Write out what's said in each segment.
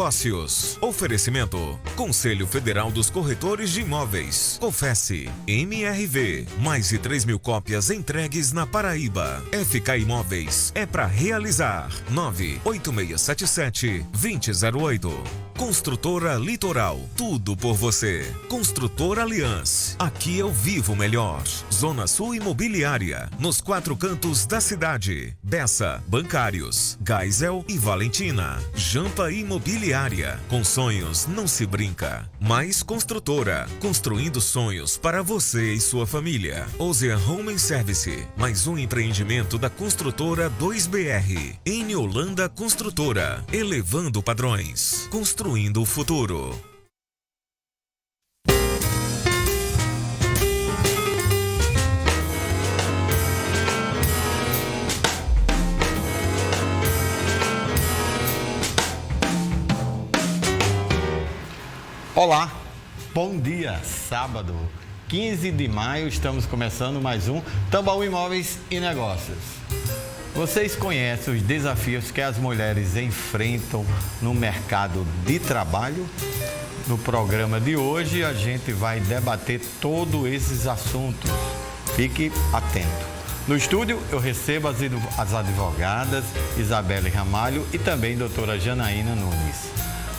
negócios. Oferecimento: Conselho Federal dos Corretores de Imóveis. Confesse. MRV. Mais de 3.000 cópias entregues na Paraíba. FK Imóveis. É pra realizar. 98677-2008. Construtora Litoral. Tudo por você. Construtora Aliança. Aqui eu vivo melhor. Zona Sul Imobiliária. Nos 4 cantos da cidade. Bessa, Bancários, Geisel e Valentina. Jampa Imobiliária. Com sonhos não se brinca. Mais Construtora. Construindo sonhos para você e sua família. Ocean Home Service. Mais um empreendimento da Construtora 2BR. Em Holanda Construtora. Elevando padrões. Construindo o futuro. Olá, bom dia, sábado, 15 de maio, estamos começando mais um Tambaú Imóveis e Negócios. Vocês conhecem os desafios que as mulheres enfrentam no mercado de trabalho? No programa de hoje a gente vai debater todos esses assuntos. Fique atento. No estúdio eu recebo as advogadas Isabelle Ramalho e também a doutora Janaína Nunes.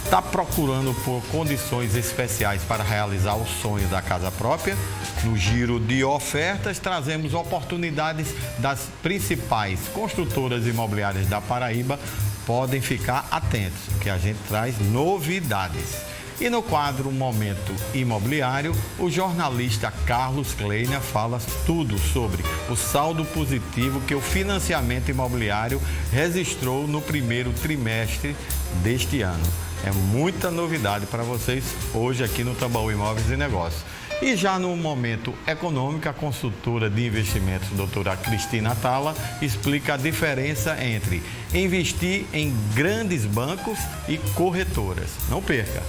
Está procurando por condições especiais para realizar o sonho da casa própria? No giro de ofertas, trazemos oportunidades das principais construtoras imobiliárias da Paraíba. Podem ficar atentos, que a gente traz novidades. E no quadro Momento Imobiliário, o jornalista Carlos Kleiner fala tudo sobre o saldo positivo que o financiamento imobiliário registrou no primeiro trimestre deste ano. É muita novidade para vocês hoje aqui no Tambaú Imóveis e Negócios. E já no Momento Econômico, a consultora de investimentos, doutora Cristina Tala, explica a diferença entre investir em grandes bancos e corretoras. Não perca!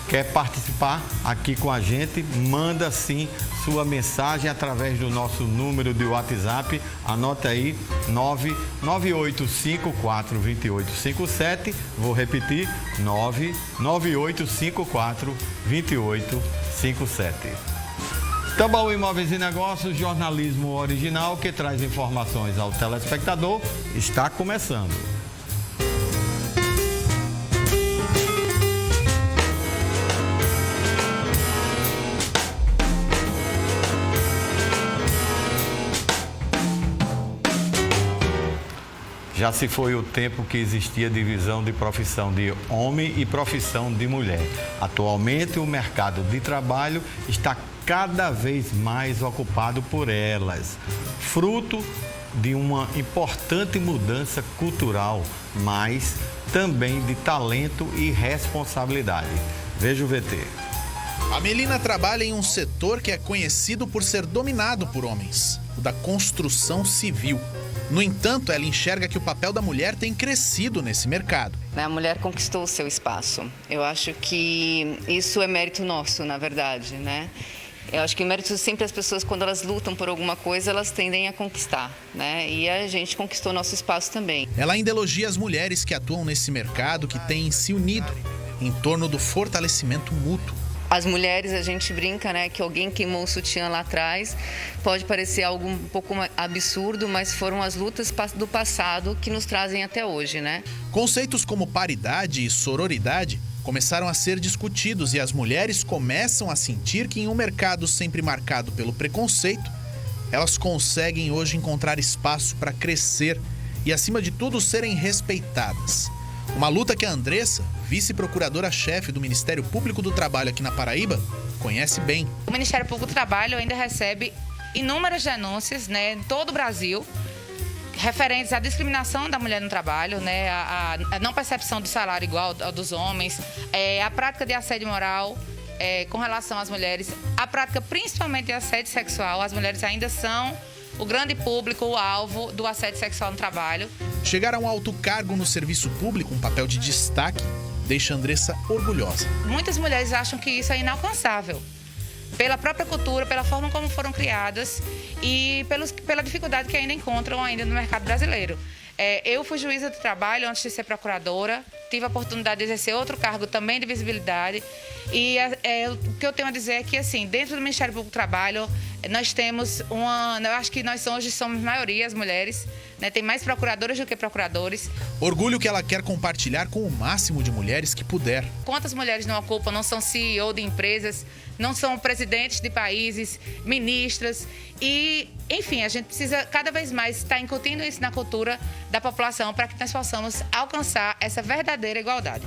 Quer participar aqui com a gente? Manda sim sua mensagem através do nosso número de WhatsApp. Anota aí, 998542857. Vou repetir, 998542857. Tambaú Imóveis e Negócios, jornalismo original que traz informações ao telespectador, está começando. Já se foi o tempo que existia divisão de profissão de homem e profissão de mulher. Atualmente, o mercado de trabalho está cada vez mais ocupado por elas, fruto de uma importante mudança cultural, mas também de talento e responsabilidade. Veja o VT. A Melina trabalha em um setor que é conhecido por ser dominado por homens, o da construção civil. No entanto, ela enxerga que o papel da mulher tem crescido nesse mercado. A mulher conquistou o seu espaço. Eu acho que isso é mérito nosso, na verdade, né? Eu acho que mérito sempre as pessoas, quando elas lutam por alguma coisa, elas tendem a conquistar, né? E a gente conquistou nosso espaço também. Ela ainda elogia as mulheres que atuam nesse mercado, que têm se unido em torno do fortalecimento mútuo. As mulheres, a gente brinca, né, que alguém queimou o sutiã lá atrás. Pode parecer algo um pouco absurdo, mas foram as lutas do passado que nos trazem até hoje, né? Conceitos como paridade e sororidade começaram a ser discutidos e as mulheres começam a sentir que em um mercado sempre marcado pelo preconceito, elas conseguem hoje encontrar espaço para crescer e, acima de tudo, serem respeitadas. Uma luta que a Andressa, vice-procuradora-chefe do Ministério Público do Trabalho aqui na Paraíba, conhece bem. O Ministério Público do Trabalho ainda recebe inúmeras denúncias, né, em todo o Brasil, referentes à discriminação da mulher no trabalho, né, a não percepção do salário igual ao dos homens, a prática de assédio moral com relação às mulheres, a prática principalmente de assédio sexual. As mulheres ainda são o grande público, o alvo do assédio sexual no trabalho. Chegar a um alto cargo no serviço público, um papel de destaque, deixa a Andressa orgulhosa. Muitas mulheres acham que isso é inalcançável, pela própria cultura, pela forma como foram criadas e pela dificuldade que ainda encontram ainda no mercado brasileiro. Eu fui juíza do trabalho antes de ser procuradora, tive a oportunidade de exercer outro cargo também de visibilidade. E o que eu tenho a dizer é que, assim, dentro do Ministério Público do Trabalho, nós temos eu acho que nós hoje somos maioria as mulheres, né? Tem mais procuradoras do que procuradores. Orgulho que ela quer compartilhar com o máximo de mulheres que puder. Quantas mulheres não ocupam, não são CEO de empresas, não são presidentes de países, ministras e, enfim, a gente precisa cada vez mais estar incutindo isso na cultura da população para que nós possamos alcançar essa verdadeira igualdade.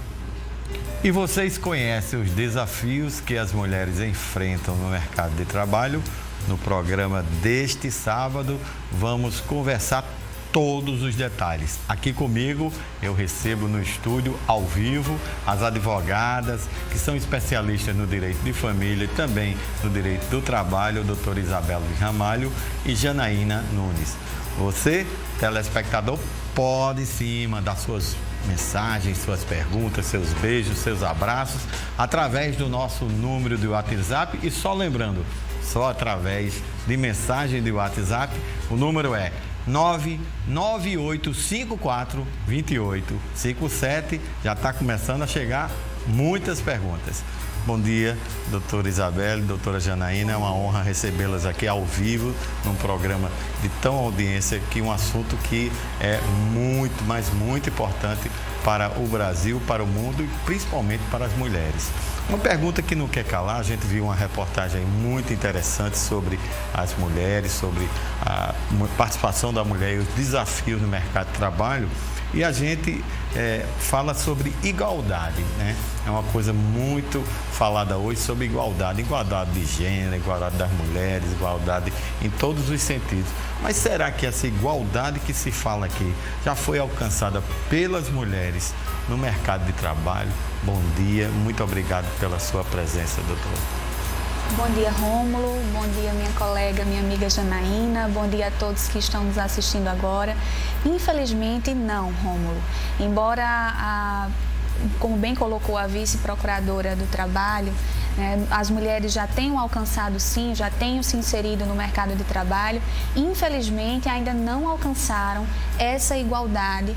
E vocês conhecem os desafios que as mulheres enfrentam no mercado de trabalho? No programa deste sábado, vamos conversar todos os detalhes. Aqui comigo, eu recebo no estúdio, ao vivo, as advogadas que são especialistas no direito de família e também no direito do trabalho, a doutora Isabela de Ramalho e Janaína Nunes. Você, telespectador, pode sim mandar suas mensagens, suas perguntas, seus beijos, seus abraços, através do nosso número de WhatsApp. E só lembrando, só através de mensagem de WhatsApp, o número é 998542857. Já está começando a chegar muitas perguntas. Bom dia, doutora Isabel, doutora Janaína, é uma honra recebê-las aqui ao vivo, num programa de tão audiência, que um assunto que é muito, mas muito importante para o Brasil, para o mundo e principalmente para as mulheres. Uma pergunta que não quer calar, a gente viu uma reportagem muito interessante sobre as mulheres, sobre a participação da mulher e os desafios no mercado de trabalho. E a gente fala sobre igualdade, né? É uma coisa muito falada hoje sobre igualdade de gênero, igualdade das mulheres, igualdade em todos os sentidos. Mas será que essa igualdade que se fala aqui já foi alcançada pelas mulheres no mercado de trabalho? Bom dia, muito obrigado pela sua presença, doutora. Bom dia, Rômulo. Bom dia, minha colega, minha amiga Janaína. Bom dia a todos que estão nos assistindo agora. Infelizmente, não, Rômulo. Embora, como bem colocou a vice-procuradora do trabalho, né, as mulheres já tenham alcançado, sim, já tenham se inserido no mercado de trabalho, infelizmente ainda não alcançaram essa igualdade,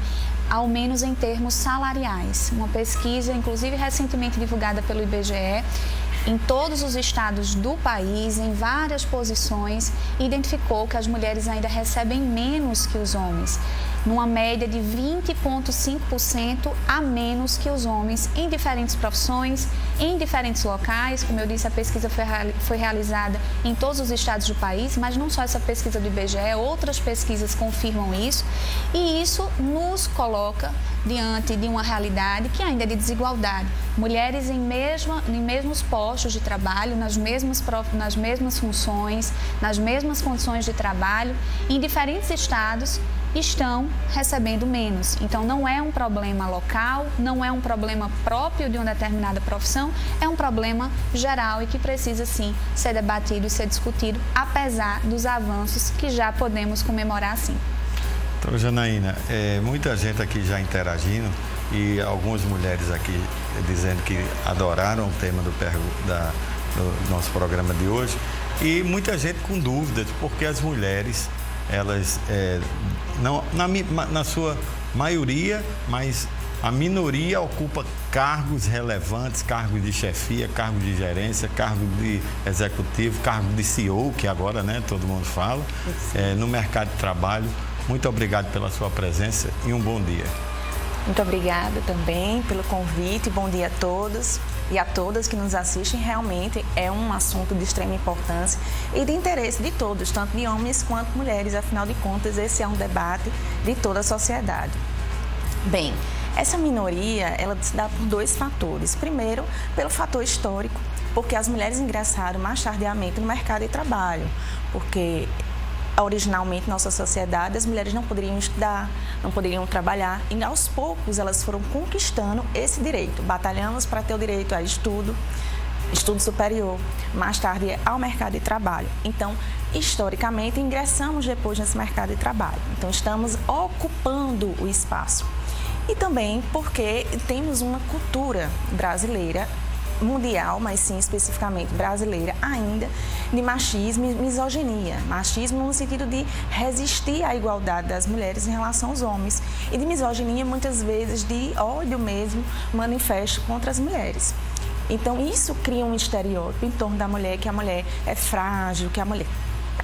ao menos em termos salariais. Uma pesquisa, inclusive recentemente divulgada pelo IBGE, em todos os estados do país, em várias posições, identificou que as mulheres ainda recebem menos que os homens, numa média de 20,5% a menos que os homens em diferentes profissões, em diferentes locais. Como eu disse, a pesquisa foi realizada em todos os estados do país, mas não só essa pesquisa do IBGE, outras pesquisas confirmam isso, e isso nos coloca diante de uma realidade que ainda é de desigualdade. Mulheres em mesmos postos de trabalho, nas mesmas funções, nas mesmas condições de trabalho, em diferentes estados, estão recebendo menos. Então, não é um problema local, não é um problema próprio de uma determinada profissão, é um problema geral e que precisa, sim, ser debatido e ser discutido, apesar dos avanços que já podemos comemorar, sim. Doutora Janaína, muita gente aqui já interagindo e algumas mulheres aqui dizendo que adoraram o tema do nosso programa de hoje e muita gente com dúvidas, porque as mulheres, elas, não, na sua maioria, mas a minoria ocupa cargos relevantes, cargos de chefia, cargo de gerência, cargo de executivo, cargo de CEO, que agora, né, todo mundo fala, no mercado de trabalho. Muito obrigado pela sua presença e um bom dia. Muito obrigada também pelo convite. Bom dia a todos e a todas que nos assistem. Realmente é um assunto de extrema importância e de interesse de todos, tanto de homens quanto mulheres. Afinal de contas, esse é um debate de toda a sociedade. Bem, essa minoria, ela se dá por dois fatores. Primeiro, pelo fator histórico, porque as mulheres ingressaram mais tardiamente no mercado de trabalho, porque originalmente, nossa sociedade, as mulheres não poderiam estudar, não poderiam trabalhar e, aos poucos, elas foram conquistando esse direito. Batalhamos para ter o direito a estudo superior, mais tarde ao mercado de trabalho. Então, historicamente, ingressamos depois nesse mercado de trabalho. Então, estamos ocupando o espaço. E também porque temos uma cultura brasileira, mundial, mas sim especificamente brasileira ainda, de machismo e misoginia. Machismo no sentido de resistir à igualdade das mulheres em relação aos homens. e de misoginia, muitas vezes de ódio mesmo, manifesto contra as mulheres. Então, isso cria um estereótipo em torno da mulher, que a mulher é frágil, que a mulher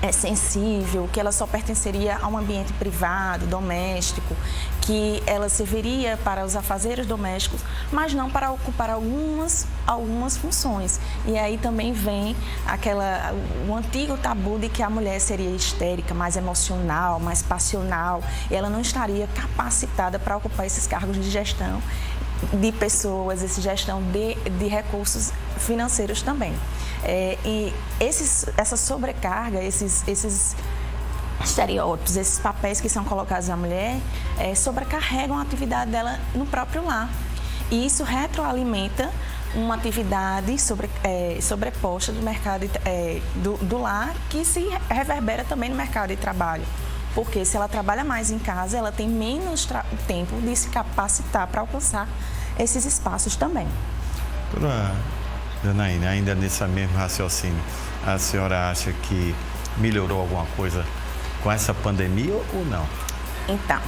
é sensível, que ela só pertenceria a um ambiente privado, doméstico, que ela serviria para os afazeres domésticos, mas não para ocupar algumas funções. E aí também vem o antigo tabu de que a mulher seria histérica, mais emocional, mais passional, e ela não estaria capacitada para ocupar esses cargos de gestão de pessoas, essa gestão de recursos financeiros também. E essa sobrecarga, esses estereótipos, esses papéis que são colocados à mulher, sobrecarregam a atividade dela no próprio lar. E isso retroalimenta uma atividade sobreposta do mercado do lar, que se reverbera também no mercado de trabalho. Porque se ela trabalha mais em casa, ela tem menos tempo de se capacitar para alcançar esses espaços também. Doutora Janaína, ainda nesse mesmo raciocínio, a senhora acha que melhorou alguma coisa com essa pandemia ou não? Então,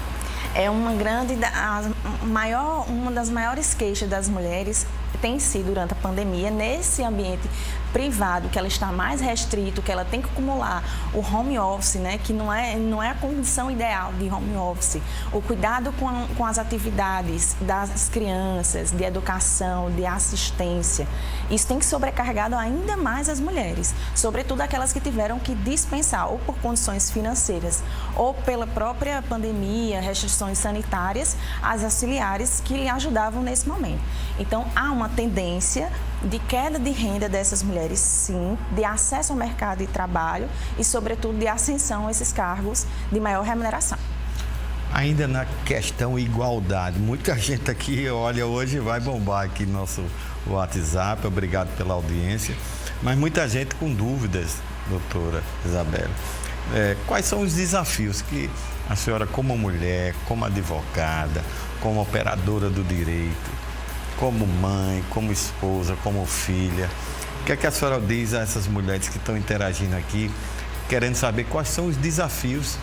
uma das maiores queixas das mulheres tem sido durante a pandemia, nesse ambiente privado, que ela está mais restrito, que ela tem que acumular o home office, né, que não é a condição ideal de home office, o cuidado com as atividades das crianças, de educação, de assistência. Isso tem que sobrecarregado ainda mais as mulheres, sobretudo aquelas que tiveram que dispensar, ou por condições financeiras, ou pela própria pandemia, restrições sanitárias, as auxiliares que lhe ajudavam nesse momento. Então, há uma tendência de queda de renda dessas mulheres, sim, de acesso ao mercado de trabalho e, sobretudo, de ascensão a esses cargos de maior remuneração. Ainda na questão igualdade, muita gente aqui, olha, hoje vai bombar aqui nosso WhatsApp, obrigado pela audiência, mas muita gente com dúvidas, doutora Isabela. Quais são os desafios que a senhora, como mulher, como advogada, como operadora do direito, como mãe, como esposa, como filha, o que é que a senhora diz a essas mulheres que estão interagindo aqui, querendo saber quais são os desafios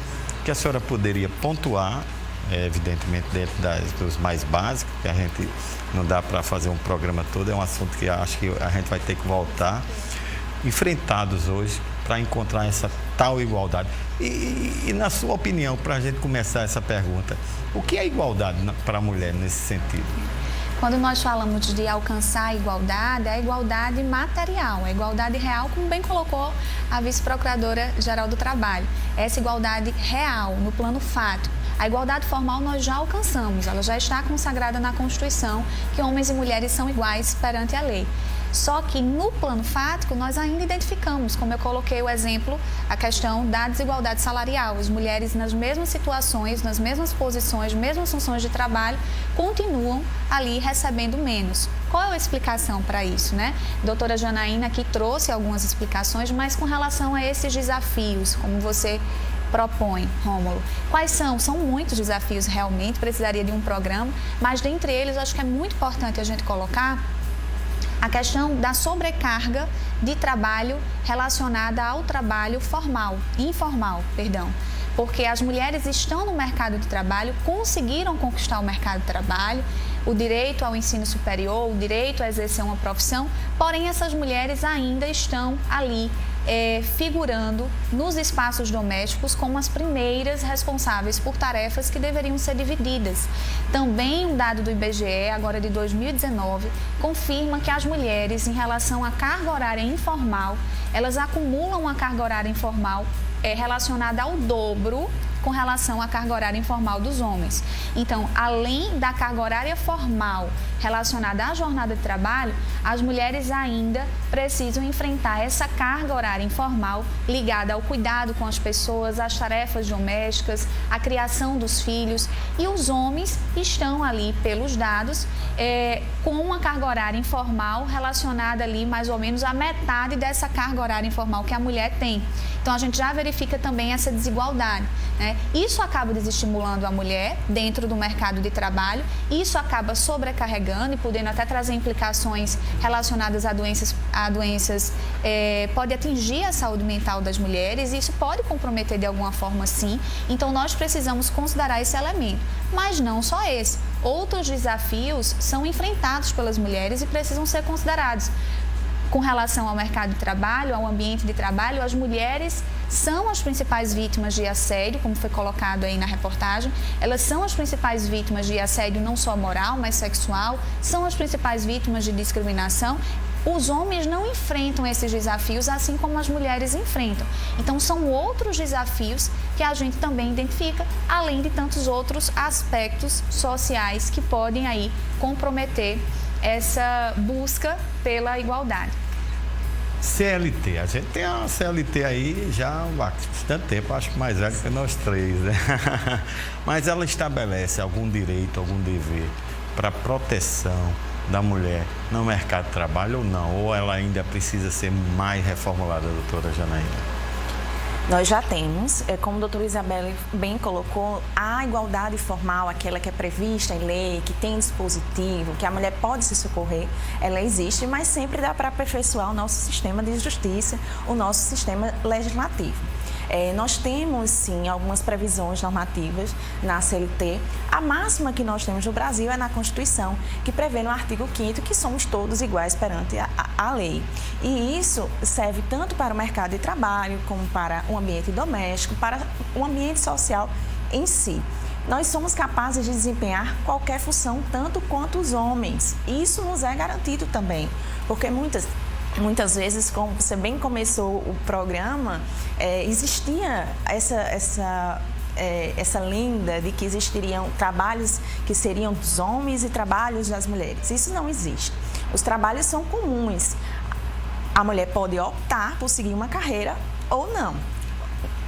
que a senhora poderia pontuar, evidentemente dentro dos mais básicos, que a gente não dá para fazer um programa todo, é um assunto que acho que a gente vai ter que voltar, enfrentados hoje para encontrar essa tal igualdade. E na sua opinião, para a gente começar essa pergunta, o que é igualdade para a mulher nesse sentido? Quando nós falamos de alcançar a igualdade material, a igualdade real, como bem colocou a vice-procuradora-geral do Trabalho. Essa igualdade real, no plano fato. A igualdade formal nós já alcançamos, ela já está consagrada na Constituição, que homens e mulheres são iguais perante a lei. Só que no plano fático nós ainda identificamos, como eu coloquei o exemplo, a questão da desigualdade salarial. As mulheres nas mesmas situações, nas mesmas posições, mesmas funções de trabalho, continuam ali recebendo menos. Qual é a explicação para isso, né? A doutora Janaína aqui trouxe algumas explicações, mas com relação a esses desafios, como você propõe, Rômulo. Quais são? São muitos desafios realmente, precisaria de um programa, mas dentre eles acho que é muito importante a gente colocar a questão da sobrecarga de trabalho relacionada ao trabalho informal, porque as mulheres estão no mercado de trabalho, conseguiram conquistar o mercado de trabalho, o direito ao ensino superior, o direito a exercer uma profissão, porém essas mulheres ainda estão ali figurando nos espaços domésticos como as primeiras responsáveis por tarefas que deveriam ser divididas. Também um dado do IBGE, agora de 2019, confirma que as mulheres, em relação à carga horária informal, elas acumulam uma carga horária informal relacionada ao dobro com relação à carga horária informal dos homens. Então, além da carga horária formal relacionada à jornada de trabalho, as mulheres ainda precisam enfrentar essa carga horária informal ligada ao cuidado com as pessoas, às tarefas domésticas, à criação dos filhos. E os homens estão ali, pelos dados, com uma carga horária informal relacionada ali mais ou menos à metade dessa carga horária informal que a mulher tem. Então, a gente já verifica também essa desigualdade, né? Isso acaba desestimulando a mulher dentro do mercado de trabalho, isso acaba sobrecarregando e podendo até trazer implicações relacionadas a doenças, pode atingir a saúde mental das mulheres e isso pode comprometer de alguma forma, sim. Então, nós precisamos considerar esse elemento. mas não só esse. Outros desafios são enfrentados pelas mulheres e precisam ser considerados. Com relação ao mercado de trabalho, ao ambiente de trabalho, as mulheres são as principais vítimas de assédio, como foi colocado aí na reportagem. Elas são as principais vítimas de assédio não só moral, mas sexual, são as principais vítimas de discriminação. Os homens não enfrentam esses desafios assim como as mulheres enfrentam. Então, são outros desafios que a gente também identifica, além de tantos outros aspectos sociais que podem aí comprometer essa busca pela igualdade. CLT, a gente tem a CLT aí já há bastante tempo, acho que mais velho que nós três, né? Mas ela estabelece algum direito, algum dever para proteção da mulher no mercado de trabalho ou não? Ou ela ainda precisa ser mais reformulada, doutora Janaína? Nós já temos, como a doutora Isabelle bem colocou, a igualdade formal, aquela que é prevista em lei, que tem dispositivo, que a mulher pode se socorrer, ela existe, mas sempre dá para aperfeiçoar o nosso sistema de justiça, o nosso sistema legislativo. Nós temos, sim, algumas previsões normativas na CLT. A máxima que nós temos no Brasil é na Constituição, que prevê no artigo 5º que somos todos iguais perante a lei. E isso serve tanto para o mercado de trabalho, como para o ambiente doméstico, para o ambiente social em si. Nós somos capazes de desempenhar qualquer função, tanto quanto os homens. Isso nos é garantido também, porque muitas vezes, como você bem começou o programa, existia essa lenda de que existiriam trabalhos que seriam dos homens e trabalhos das mulheres. Isso não existe. Os trabalhos são comuns. A mulher pode optar por seguir uma carreira ou não,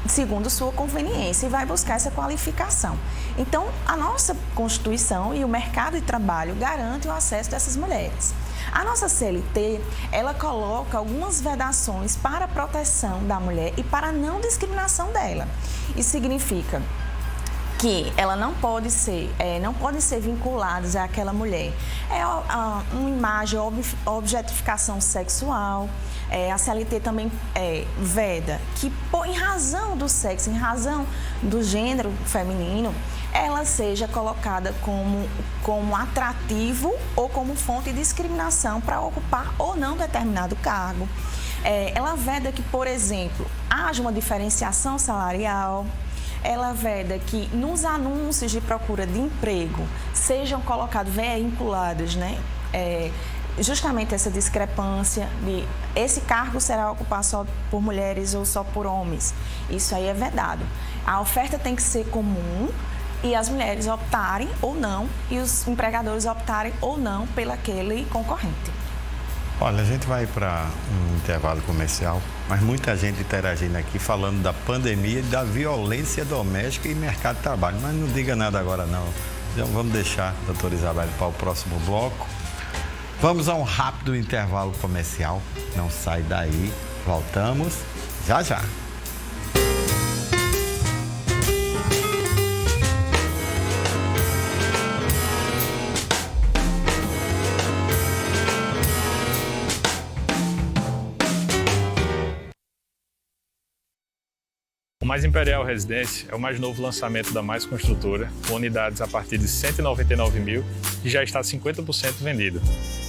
segundo sua conveniência, e vai buscar essa qualificação. Então, a nossa Constituição e o mercado de trabalho garantem o acesso dessas mulheres. A nossa CLT, ela coloca algumas vedações para a proteção da mulher e para a não discriminação dela. Isso significa que ela não pode ser vinculada àquela mulher. Uma imagem, objetificação sexual. A CLT também veda que, em razão do sexo, em razão do gênero feminino, ela seja colocada como atrativo ou como fonte de discriminação para ocupar ou não determinado cargo. Ela veda que, por exemplo, haja uma diferenciação salarial. Ela veda que nos anúncios de procura de emprego sejam colocados, vinculados, né? Justamente essa discrepância de esse cargo será ocupado só por mulheres ou só por homens. Isso aí é vedado. A oferta tem que ser comum e as mulheres optarem ou não e os empregadores optarem ou não pelaquele concorrente. Olha, a gente vai para um intervalo comercial, mas muita gente interagindo aqui falando da pandemia e da violência doméstica e mercado de trabalho. Mas não diga nada agora não. Então vamos deixar a doutora Isabelle para o próximo bloco. Vamos a um rápido intervalo comercial. Não sai daí. Voltamos já já. O Mais Imperial Residência é o mais novo lançamento da Mais Construtora, com unidades a partir de R$ 199 mil e já está 50% vendido.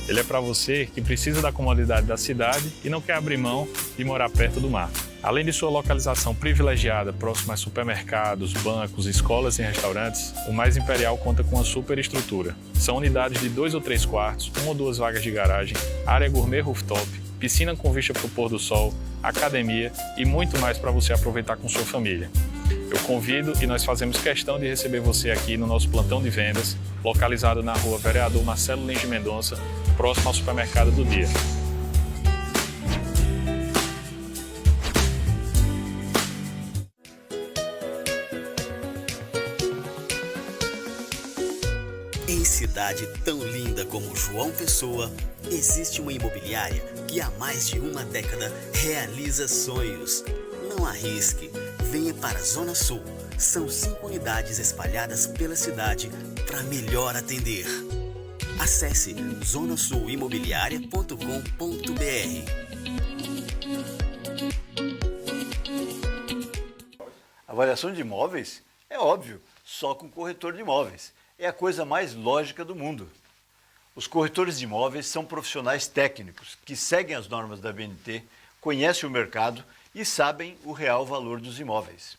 Ele é para você que precisa da comodidade da cidade e não quer abrir mão de morar perto do mar. Além de sua localização privilegiada, próxima a supermercados, bancos, escolas e restaurantes, o Mais Imperial conta com uma superestrutura. São unidades de 2 ou 3 quartos, 1 ou 2 vagas de garagem, área gourmet rooftop, piscina com vista para o pôr do sol, academia e muito mais para você aproveitar com sua família. Eu convido e nós fazemos questão de receber você aqui no nosso plantão de vendas, localizado na rua Vereador Marcelo Lins de Mendonça, próximo ao supermercado do dia. Em cidade tão linda como João Pessoa, existe uma imobiliária que há mais de uma década realiza sonhos. Não arrisque, venha para a Zona Sul. São 5 unidades espalhadas pela cidade para melhor atender. Acesse zonasuimobiliaria.com.br. Avaliação de imóveis? É óbvio. só com corretor de imóveis. É a coisa mais lógica do mundo. Os corretores de imóveis são profissionais técnicos que seguem as normas da BNT, conhecem o mercado e sabem o real valor dos imóveis.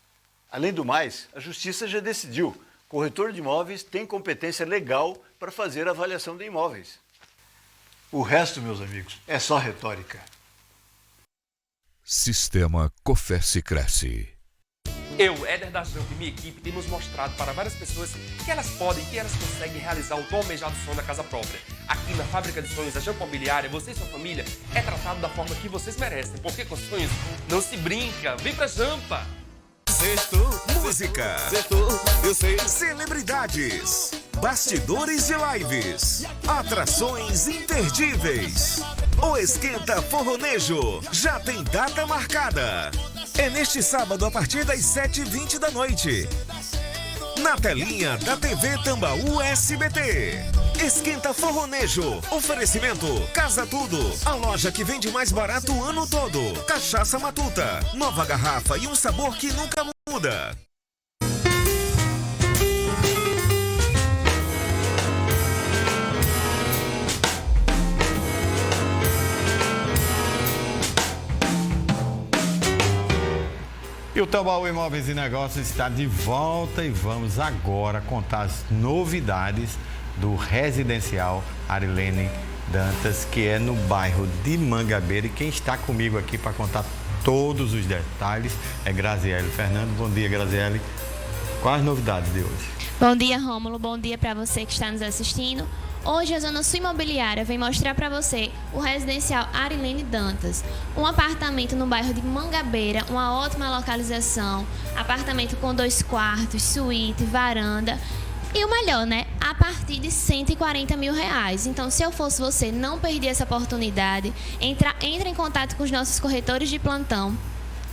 Além do mais, a Justiça já decidiu: corretor de imóveis tem competência legal para fazer a avaliação de imóveis. O resto, meus amigos, é só retórica. Sistema Cofesse Cresce. Eu, Éder da Jamp e minha equipe temos mostrado para várias pessoas que elas podem, que elas conseguem realizar o tão almejado sonho da casa própria. Aqui na Fábrica de Sonhos da Jamp Imobiliária, você e sua família é tratado da forma que vocês merecem, porque com sonhos não se brinca. Vem pra Jampa! Música, eu sei. Celebridades, bastidores de lives, atrações imperdíveis. O Esquenta Forronejo já tem data marcada. É neste sábado a partir das 7h20 da noite. Na telinha da TV Tambaú SBT. Esquenta Forronejo. Oferecimento Casa Tudo. A loja que vende mais barato o ano todo. Cachaça Matuta. Nova garrafa e um sabor que nunca muda. E o Tambaú Imóveis e Negócios está de volta e vamos agora contar as novidades do residencial Arilene Dantas, que é no bairro de Mangabeira. E quem está comigo aqui para contar todos os detalhes é Graziele Fernando. Bom dia, Graziele. Quais as novidades de hoje? Bom dia, Rômulo. Bom dia para você que está nos assistindo. Hoje a Zona Sul Imobiliária vem mostrar para você o residencial Arilene Dantas. Um apartamento no bairro de Mangabeira, uma ótima localização, apartamento com 2 quartos, suíte, varanda. E o melhor, né? A partir de R$140 mil. Então, se eu fosse você, não perder essa oportunidade. Entre em contato com os nossos corretores de plantão.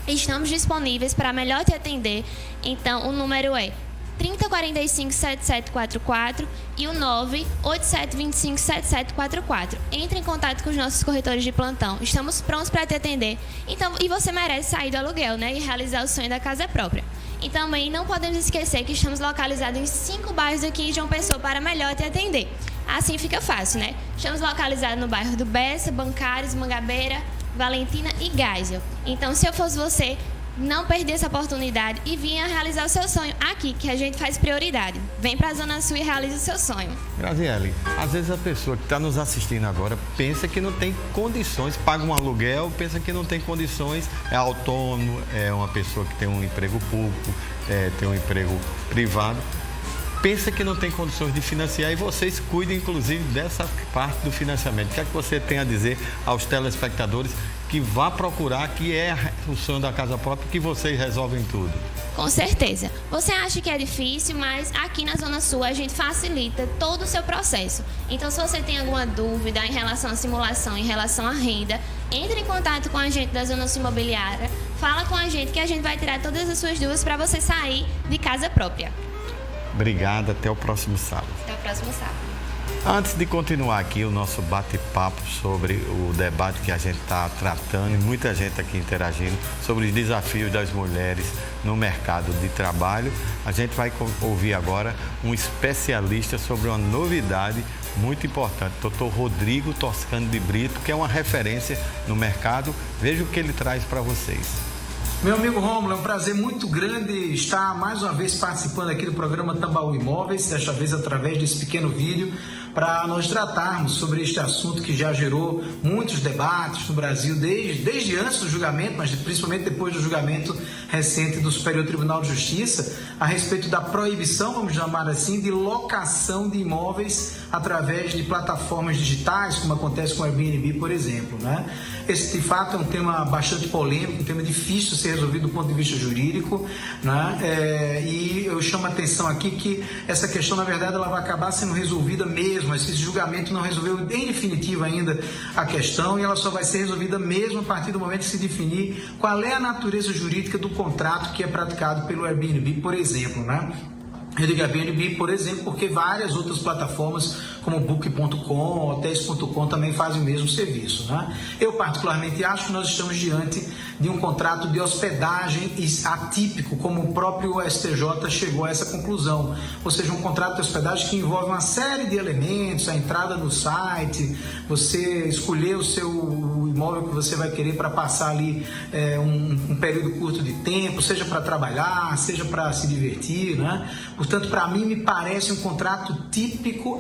Estamos disponíveis para melhor te atender. Então, o número é 3045-7744 e o 98725-7744. Entre em contato com os nossos corretores de plantão. Estamos prontos para te atender. Então, e você merece sair do aluguel, né? E realizar o sonho da casa própria. E também não podemos esquecer que estamos localizados em 5 bairros aqui em João Pessoa para melhor te atender. Assim fica fácil, né? Estamos localizados no bairro do Bessa, Bancários, Mangabeira, Valentina e Geisel. Então, se eu fosse você, não perder essa oportunidade e vinha realizar o seu sonho aqui, que a gente faz prioridade. Vem para a Zona Sul e realiza o seu sonho. Graziele, às vezes a pessoa que está nos assistindo agora pensa que não tem condições, paga um aluguel, pensa que não tem condições, é autônomo, é uma pessoa que tem um emprego público, tem um emprego privado, pensa que não tem condições de financiar e vocês cuidam, inclusive, dessa parte do financiamento. O que é que você tem a dizer aos telespectadores que vá procurar, que é o sonho da casa própria, que vocês resolvem tudo? Com certeza. Você acha que é difícil, mas aqui na Zona Sul a gente facilita todo o seu processo. Então, se você tem alguma dúvida em relação à simulação, em relação à renda, entre em contato com a gente da Zona Sul Imobiliária, fala com a gente que a gente vai tirar todas as suas dúvidas para você sair de casa própria. Obrigado, até o próximo sábado. Até o próximo sábado. Antes de continuar aqui o nosso bate-papo sobre o debate que a gente está tratando, e muita gente aqui interagindo sobre os desafios das mulheres no mercado de trabalho, a gente vai ouvir agora um especialista sobre uma novidade muito importante, Dr. Rodrigo Toscano de Brito, que é uma referência no mercado. Veja o que ele traz para vocês. Meu amigo Rômulo, é um prazer muito grande estar mais uma vez participando aqui do programa Tambaú Imóveis, desta vez através desse pequeno vídeo, para nós tratarmos sobre este assunto que já gerou muitos debates no Brasil, desde antes do julgamento, mas principalmente depois do julgamento recente do Superior Tribunal de Justiça, a respeito da proibição, vamos chamar assim, de locação de imóveis através de plataformas digitais, como acontece com o Airbnb, por exemplo, né? Esse, de fato, é um tema bastante polêmico, um tema difícil de ser resolvido do ponto de vista jurídico, né? E eu chamo a atenção aqui que essa questão, na verdade, ela vai acabar sendo resolvida mesmo. Esse julgamento não resolveu em definitivo ainda a questão e ela só vai ser resolvida mesmo a partir do momento que se definir qual é a natureza jurídica do contrato que é praticado pelo Airbnb, por exemplo, né? Eu digo Airbnb, por exemplo, porque várias outras plataformas, como Book.com, Hotels.com, também fazem o mesmo serviço, né? Eu, particularmente, acho que nós estamos diante de um contrato de hospedagem atípico, como o próprio STJ chegou a essa conclusão. Ou seja, um contrato de hospedagem que envolve uma série de elementos, a entrada no site, você escolher o imóvel que você vai querer para passar ali um período curto de tempo, seja para trabalhar, seja para se divertir, né? Portanto, para mim, me parece um contrato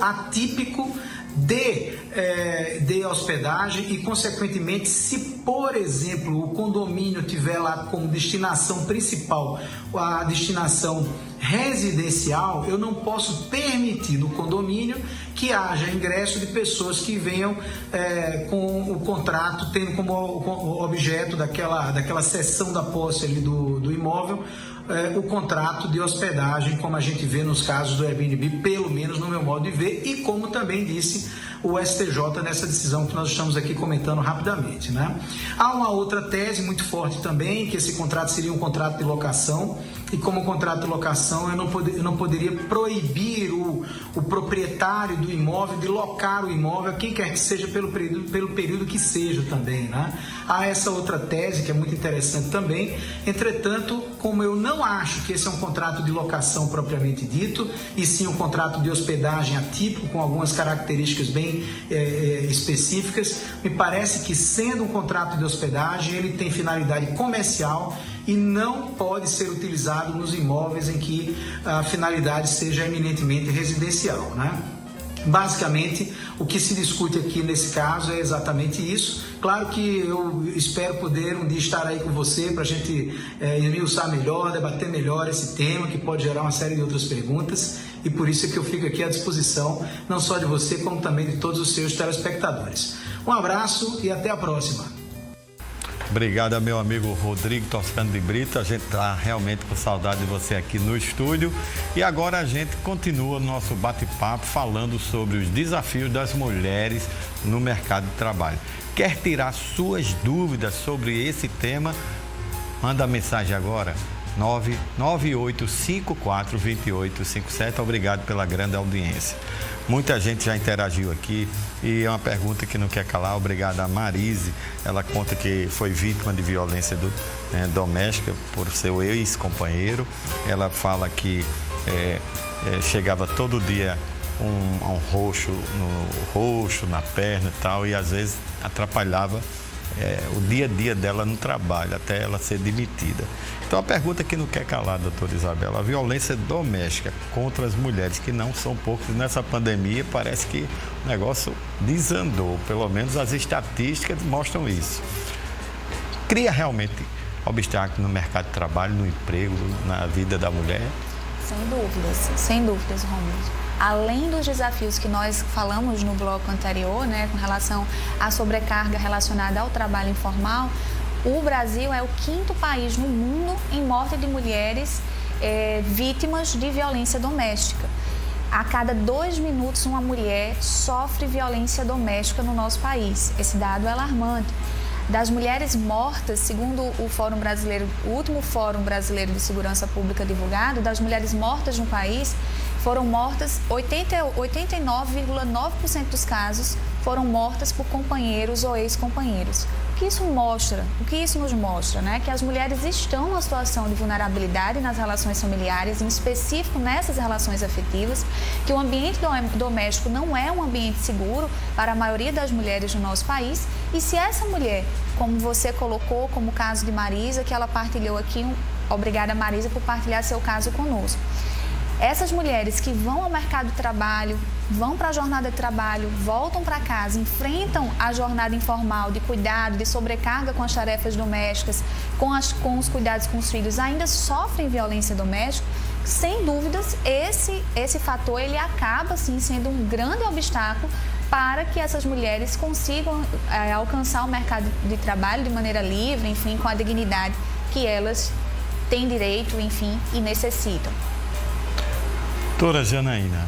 atípico de hospedagem e, consequentemente, se, por exemplo, o condomínio tiver lá como destinação principal a destinação residencial, eu não posso permitir no condomínio que haja ingresso de pessoas que venham com o contrato, tendo como objeto daquela seção da posse ali do imóvel, o contrato de hospedagem, como a gente vê nos casos do Airbnb, pelo menos no meu modo de ver, e como também disse o STJ nessa decisão que nós estamos aqui comentando rapidamente, né? Há uma outra tese muito forte também, que esse contrato seria um contrato de locação, e como contrato de locação eu não poderia proibir o proprietário do imóvel de locar o imóvel a quem quer que seja pelo período que seja também, né? Há essa outra tese que é muito interessante também. Entretanto, como eu não acho que esse é um contrato de locação propriamente dito, e sim um contrato de hospedagem atípico com algumas características bem específicas, me parece que, sendo um contrato de hospedagem, ele tem finalidade comercial e não pode ser utilizado nos imóveis em que a finalidade seja eminentemente residencial, né? Basicamente, o que se discute aqui nesse caso é exatamente isso. Claro que eu espero poder um dia estar aí com você para a gente esmiuçar melhor, debater melhor esse tema, que pode gerar uma série de outras perguntas, e por isso é que eu fico aqui à disposição, não só de você, como também de todos os seus telespectadores. Um abraço e até a próxima. Obrigado, meu amigo Rodrigo Toscano de Brito. A gente está realmente com saudade de você aqui no estúdio. E agora a gente continua o nosso bate-papo falando sobre os desafios das mulheres no mercado de trabalho. Quer tirar suas dúvidas sobre esse tema? Manda mensagem agora, 998542857. Obrigado pela grande audiência. Muita gente já interagiu aqui e é uma pergunta que não quer calar. Obrigado a Marise. Ela conta que foi vítima de violência doméstica por seu ex-companheiro. Ela fala que chegava todo dia um roxo no rosto, na perna e tal, e às vezes atrapalhava o dia a dia dela no trabalho, até ela ser demitida. Então, a pergunta que não quer calar, doutora Isabela, a violência doméstica contra as mulheres, que não são poucas, nessa pandemia parece que o negócio desandou, pelo menos as estatísticas mostram isso. Cria realmente obstáculos no mercado de trabalho, no emprego, na vida da mulher? Sem dúvidas, Romulo. Além dos desafios que nós falamos no bloco anterior, né, com relação à sobrecarga relacionada ao trabalho informal, o Brasil é o 5º país no mundo em morte de mulheres vítimas de violência doméstica. A cada 2 minutos, uma mulher sofre violência doméstica no nosso país. Esse dado é alarmante. Das mulheres mortas, segundo o último Fórum Brasileiro de Segurança Pública divulgado, das mulheres mortas no país, foram mortas 89,9% dos casos foram mortas por companheiros ou ex-companheiros. O que isso mostra? O que isso nos mostra, né? Que as mulheres estão numa situação de vulnerabilidade nas relações familiares, em específico nessas relações afetivas, que o ambiente doméstico não é um ambiente seguro para a maioria das mulheres no nosso país. E se essa mulher, como você colocou, como o caso de Marisa, que ela partilhou aqui, obrigada Marisa por partilhar seu caso conosco. Essas mulheres que vão ao mercado de trabalho, vão para a jornada de trabalho, voltam para casa, enfrentam a jornada informal de cuidado, de sobrecarga com as tarefas domésticas, com os cuidados com os filhos, ainda sofrem violência doméstica, sem dúvidas, esse fator ele acaba sim sendo um grande obstáculo para que essas mulheres consigam alcançar o mercado de trabalho de maneira livre, enfim, com a dignidade que elas têm direito, enfim, e necessitam. Doutora Janaína,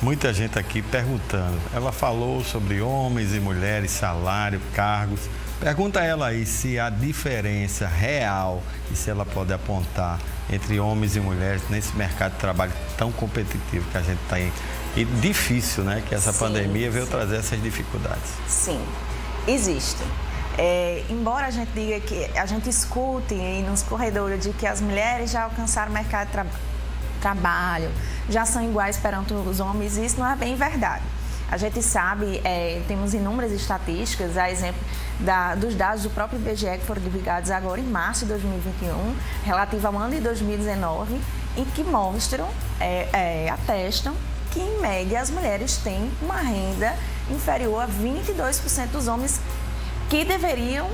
Muita gente aqui perguntando. Ela falou sobre homens e mulheres, salário, cargos. Pergunta a ela aí se há diferença real e se ela pode apontar entre homens e mulheres nesse mercado de trabalho tão competitivo que a gente está em. E difícil, né? Que essa pandemia veio trazer essas dificuldades. Sim, existem. Embora a gente diga que a gente escute nos corredores de que as mulheres já alcançaram o mercado de trabalho, já são iguais perante os homens, isso não é bem verdade. A gente sabe, temos inúmeras estatísticas, a exemplo dos dados do próprio IBGE que foram divulgados agora em março de 2021, relativo ao ano de 2019, em que mostram, atestam que, em média, as mulheres têm uma renda inferior a 22% dos homens que deveriam,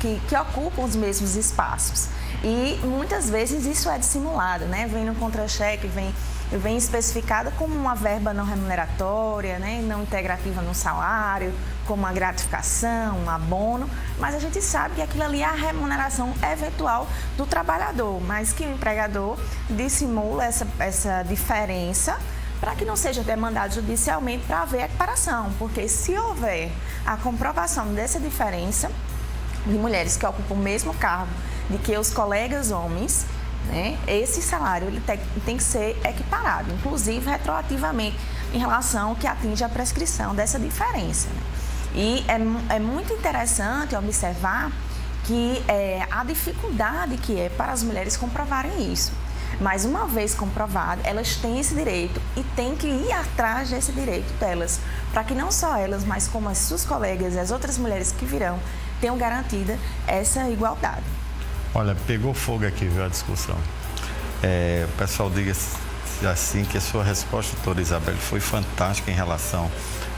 que ocupam os mesmos espaços. E muitas vezes isso é dissimulado, né? Vem no contra-cheque, vem especificada como uma verba não remuneratória, né? Não integrativa no salário, como uma gratificação, um abono, mas a gente sabe que aquilo ali é a remuneração eventual do trabalhador, mas que o empregador dissimula essa diferença para que não seja demandado judicialmente para haver a equiparação, porque se houver a comprovação dessa diferença de mulheres que ocupam o mesmo cargo de que os colegas homens, né, esse salário ele tem que ser equiparado, inclusive retroativamente, em relação ao que atinge a prescrição dessa diferença. Né? E é muito interessante observar que a dificuldade que é para as mulheres comprovarem isso. Mas uma vez comprovado, elas têm esse direito e têm que ir atrás desse direito delas, para que não só elas, mas como as suas colegas e as outras mulheres que virão, tenham garantida essa igualdade. Olha, pegou fogo aqui, viu, a discussão. O pessoal diga assim que a sua resposta, doutora Isabel, foi fantástica em relação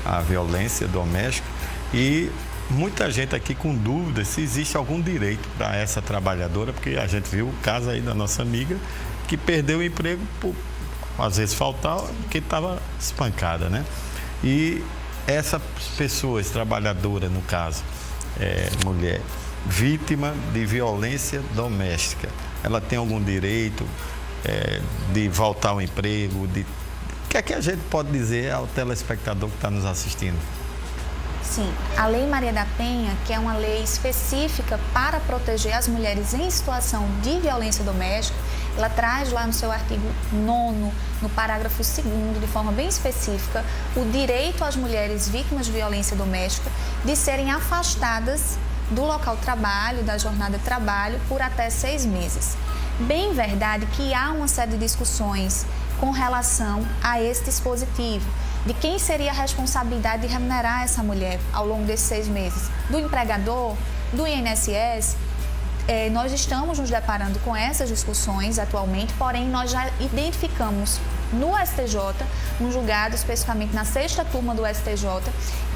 à violência doméstica e muita gente aqui com dúvidas se existe algum direito para essa trabalhadora, porque a gente viu o caso aí da nossa amiga que perdeu o emprego por, às vezes, faltar, porque estava espancada, né? E essas pessoas, trabalhadora, no caso, mulher, vítima de violência doméstica, ela tem algum direito de voltar ao emprego? O que é que a gente pode dizer ao telespectador que está nos assistindo? Sim, a Lei Maria da Penha, que é uma lei específica para proteger as mulheres em situação de violência doméstica, ela traz lá no seu artigo 9º, no parágrafo 2º, de forma bem específica, o direito às mulheres vítimas de violência doméstica de serem afastadas do local de trabalho, da jornada de trabalho, por até 6 meses. Bem verdade que há uma série de discussões com relação a esse dispositivo, de quem seria a responsabilidade de remunerar essa mulher ao longo desses 6 meses, do empregador, do INSS. Nós estamos nos deparando com essas discussões atualmente, porém nós já identificamos no STJ, um julgado especificamente na 6ª turma do STJ,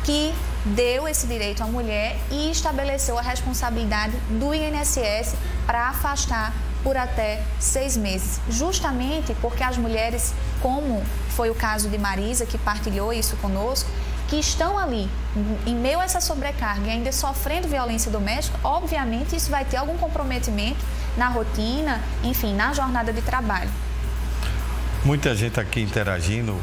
que deu esse direito à mulher e estabeleceu a responsabilidade do INSS para afastar por até 6 meses, justamente porque as mulheres, como foi o caso de Marisa, que partilhou isso conosco, que estão ali em meio a essa sobrecarga e ainda sofrendo violência doméstica, obviamente isso vai ter algum comprometimento na rotina, enfim, na jornada de trabalho. Muita gente aqui interagindo,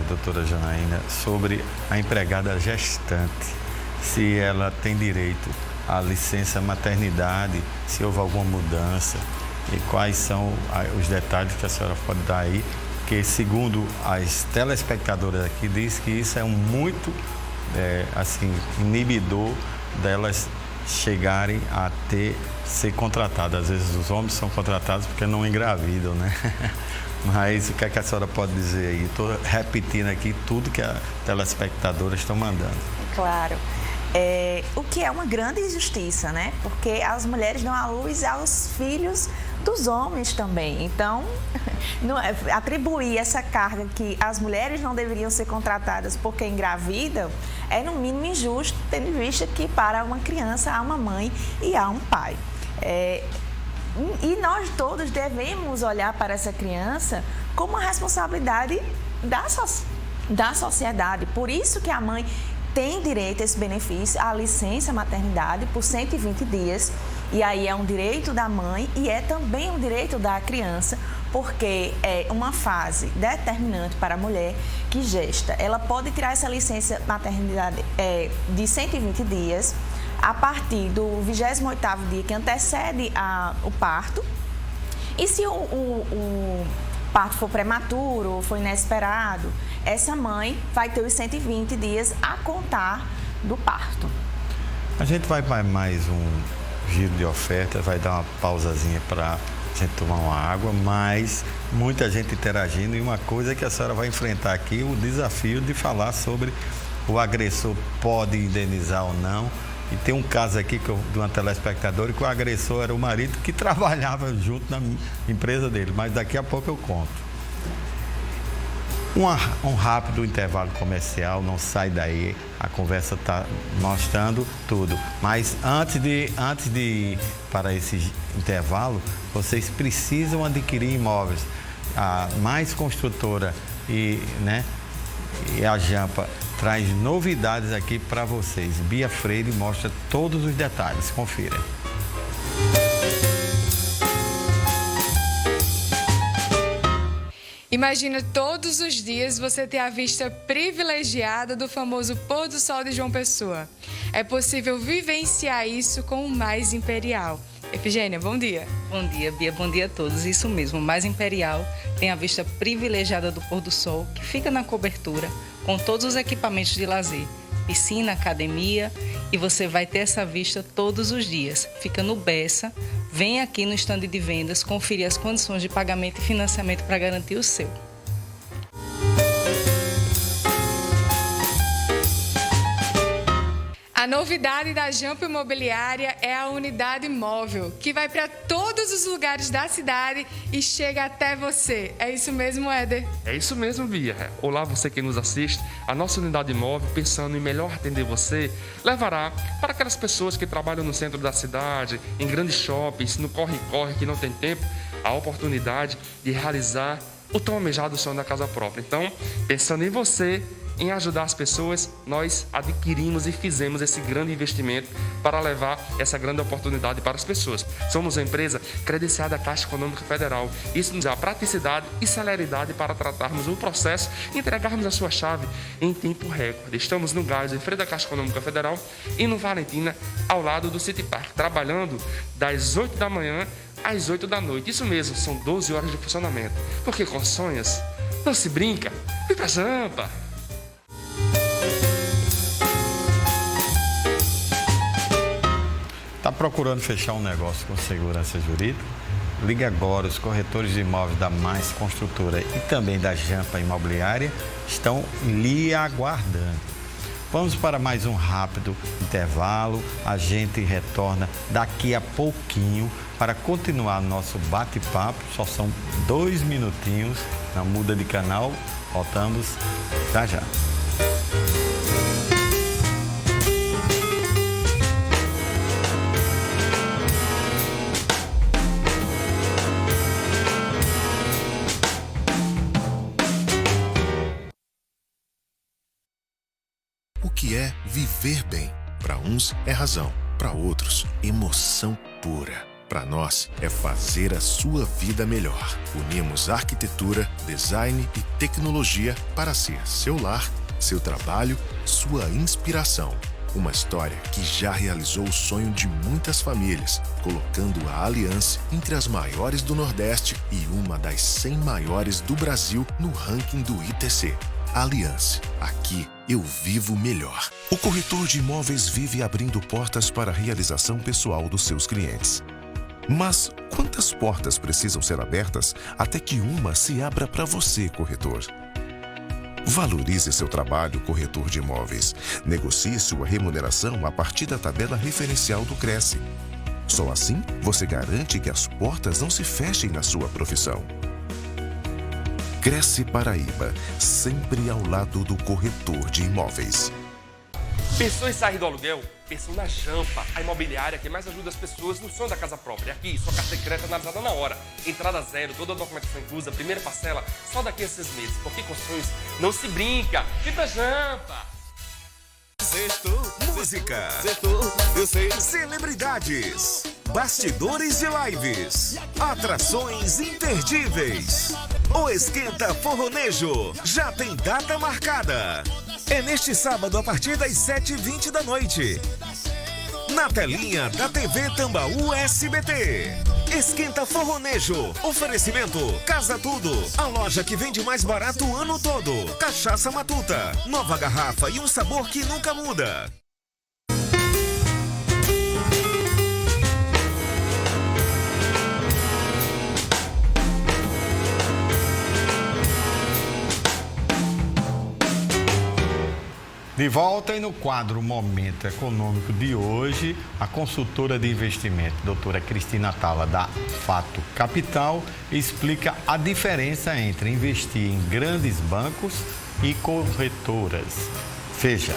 doutora Janaína, sobre a empregada gestante, se ela tem direito à licença maternidade, se houve alguma mudança e quais são os detalhes que a senhora pode dar aí, porque segundo as telespectadoras aqui, diz que isso é muito inibidor delas chegarem a ser contratadas. Às vezes os homens são contratados porque não engravidam, né? Mas o que a senhora pode dizer aí? Estou repetindo aqui tudo que as telespectadoras estão mandando. Claro. O que é uma grande injustiça, né? Porque as mulheres dão à luz aos filhos dos homens também. Então, atribuir essa carga que as mulheres não deveriam ser contratadas porque engravidam é, no mínimo, injusto, tendo em vista que para uma criança há uma mãe e há um pai. E nós todos devemos olhar para essa criança como uma responsabilidade da sociedade. Por isso que a mãe tem direito a esse benefício, a licença maternidade por 120 dias. E aí é um direito da mãe e é também um direito da criança, porque é uma fase determinante para a mulher que gesta. Ela pode tirar essa licença maternidade de 120 dias a partir do 28º dia que antecede o parto. E se o parto for prematuro ou for inesperado, essa mãe vai ter os 120 dias a contar do parto. A gente vai para mais um giro de oferta, vai dar uma pausazinha para a gente tomar uma água, mas muita gente interagindo, e uma coisa que a senhora vai enfrentar aqui, o desafio de falar sobre o agressor pode indenizar ou não. E tem um caso aqui de uma telespectadora que o agressor era o marido que trabalhava junto na empresa dele, mas daqui a pouco eu conto. Um rápido intervalo comercial, não sai daí, a conversa está mostrando tudo. Mas antes de ir para esse intervalo, vocês precisam adquirir imóveis. A Mais Construtora e a Jampa traz novidades aqui para vocês. Bia Freire mostra todos os detalhes, confira. Imagina todos os dias você ter a vista privilegiada do famoso pôr do sol de João Pessoa. É possível vivenciar isso com o Mais Imperial. Efigênia, bom dia. Bom dia, Bia. Bom dia a todos. Isso mesmo, o Mais Imperial tem a vista privilegiada do pôr do sol, que fica na cobertura, com todos os equipamentos de lazer, piscina, academia, e você vai ter essa vista todos os dias. Fica no Bessa. Vem aqui no estande de vendas conferir as condições de pagamento e financiamento para garantir o seu. A novidade da Jampa Imobiliária é a unidade móvel, que vai para todos os lugares da cidade e chega até você. É isso mesmo, Éder? É isso mesmo, Bia. Olá, você que nos assiste. A nossa unidade móvel, pensando em melhor atender você, levará para aquelas pessoas que trabalham no centro da cidade, em grandes shoppings, no corre-corre, que não tem tempo, a oportunidade de realizar o tão almejado sonho da casa própria. Então, pensando em você, em ajudar as pessoas, nós adquirimos e fizemos esse grande investimento para levar essa grande oportunidade para as pessoas. Somos uma empresa credenciada à Caixa Econômica Federal. Isso nos dá praticidade e celeridade para tratarmos o processo e entregarmos a sua chave em tempo recorde. Estamos no Gás, em frente à Caixa Econômica Federal, e no Valentina, ao lado do City Park, trabalhando das 8 da manhã às 8 da noite. Isso mesmo, são 12 horas de funcionamento. Porque com sonhos não se brinca. Vem pra Jampa! Está procurando fechar um negócio com segurança jurídica? Ligue agora. Os corretores de imóveis da Mais Construtora e também da Jampa Imobiliária estão lhe aguardando. Vamos para mais um rápido intervalo. A gente retorna daqui a pouquinho para continuar nosso bate-papo. Só são 2 minutinhos. Não muda de canal. Voltamos já já. O que é viver bem? Para uns é razão, para outros emoção pura. Para nós é fazer a sua vida melhor. Unimos arquitetura, design e tecnologia para ser seu lar, seu trabalho, sua inspiração. Uma história que já realizou o sonho de muitas famílias, colocando a Aliança entre as maiores do Nordeste e uma das 100 maiores do Brasil no ranking do ITC. Aliança, aqui eu vivo melhor. O corretor de imóveis vive abrindo portas para a realização pessoal dos seus clientes. Mas quantas portas precisam ser abertas até que uma se abra para você, corretor? Valorize seu trabalho, corretor de imóveis. Negocie sua remuneração a partir da tabela referencial do Cresce. Só assim você garante que as portas não se fechem na sua profissão. Cresce Paraíba, sempre ao lado do corretor de imóveis. Pensou em sair do aluguel? Pensou na Jampa, a imobiliária que mais ajuda as pessoas no sonho da casa própria. Aqui, sua carta de crédito analisada na hora. Entrada zero, toda a documentação inclusa, primeira parcela, só daqui a 6 meses. Porque com sonhos não se brinca. Vem pra Jampa! Música, celebridades, Bastidores de lives, atrações imperdíveis. O Esquenta Forronejo já tem data marcada. É neste sábado a partir das 7h20 da noite. Na telinha da TV Tambaú SBT. Esquenta Forronejo. Oferecimento Casa Tudo. A loja que vende mais barato o ano todo. Cachaça Matuta. Nova garrafa e um sabor que nunca muda. De volta e no quadro Momento Econômico de hoje, a consultora de investimento, doutora Cristina Tala, da Fato Capital, explica a diferença entre investir em grandes bancos e corretoras. Veja.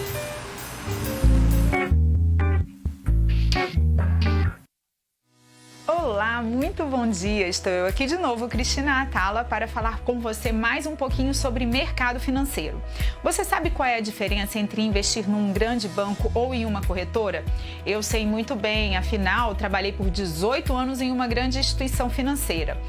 Olá, muito bom dia. Estou eu aqui de novo, Cristina Atala, para falar com você mais um pouquinho sobre mercado financeiro. Você sabe qual é a diferença entre investir num grande banco ou em uma corretora? Eu sei muito bem, afinal, trabalhei por 18 anos em uma grande instituição financeira.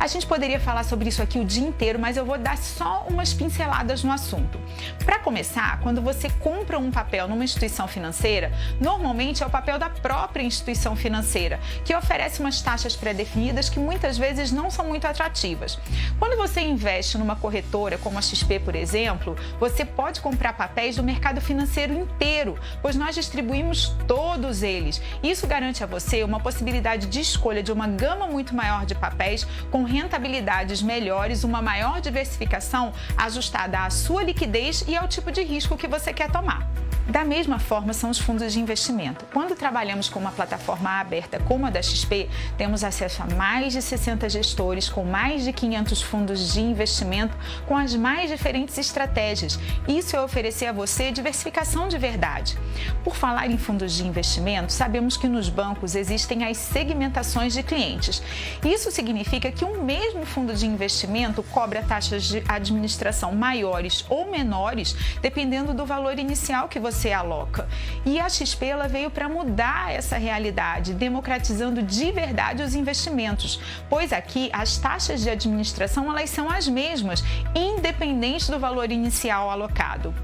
A gente poderia falar sobre isso aqui o dia inteiro, mas eu vou dar só umas pinceladas no assunto. Para começar, quando você compra um papel numa instituição financeira, normalmente é o papel da própria instituição financeira, que oferece umas taxas pré-definidas que muitas vezes não são muito atrativas. Quando você investe numa corretora como a XP, por exemplo, você pode comprar papéis do mercado financeiro inteiro, pois nós distribuímos todos eles. Isso garante a você uma possibilidade de escolha de uma gama muito maior de papéis, com rentabilidades melhores, uma maior diversificação ajustada à sua liquidez e ao tipo de risco que você quer tomar. Da mesma forma são os fundos de investimento. Quando trabalhamos com uma plataforma aberta como a da XP, temos acesso a mais de 60 gestores com mais de 500 fundos de investimento com as mais diferentes estratégias. Isso é oferecer a você diversificação de verdade. Por falar em fundos de investimento, sabemos que nos bancos existem as segmentações de clientes. Isso significa que um mesmo fundo de investimento cobra taxas de administração maiores ou menores, dependendo do valor inicial que você aloca. E a XP ela veio para mudar essa realidade, democratizando de verdade os investimentos, pois aqui as taxas de administração elas são as mesmas, independente do valor inicial alocado.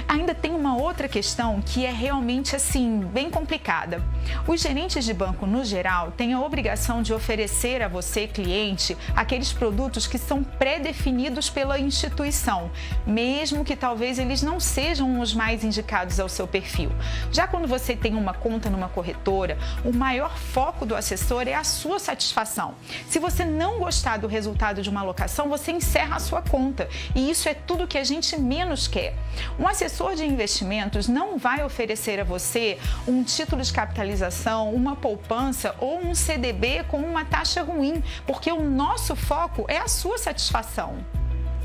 Ainda tem uma outra questão que é realmente assim, bem complicada. Os gerentes de banco, no geral, têm a obrigação de oferecer a você, cliente, aqueles produtos que são pré-definidos pela instituição, mesmo que talvez eles não sejam os mais indicados ao seu perfil. Já quando você tem uma conta numa corretora, o maior foco do assessor é a sua satisfação. Se você não gostar do resultado de uma alocação, você encerra a sua conta. E isso é tudo que a gente menos quer. Um assessor de investimentos não vai oferecer a você um título de capitalização, uma poupança ou um CDB com uma taxa ruim, porque o nosso foco é a sua satisfação.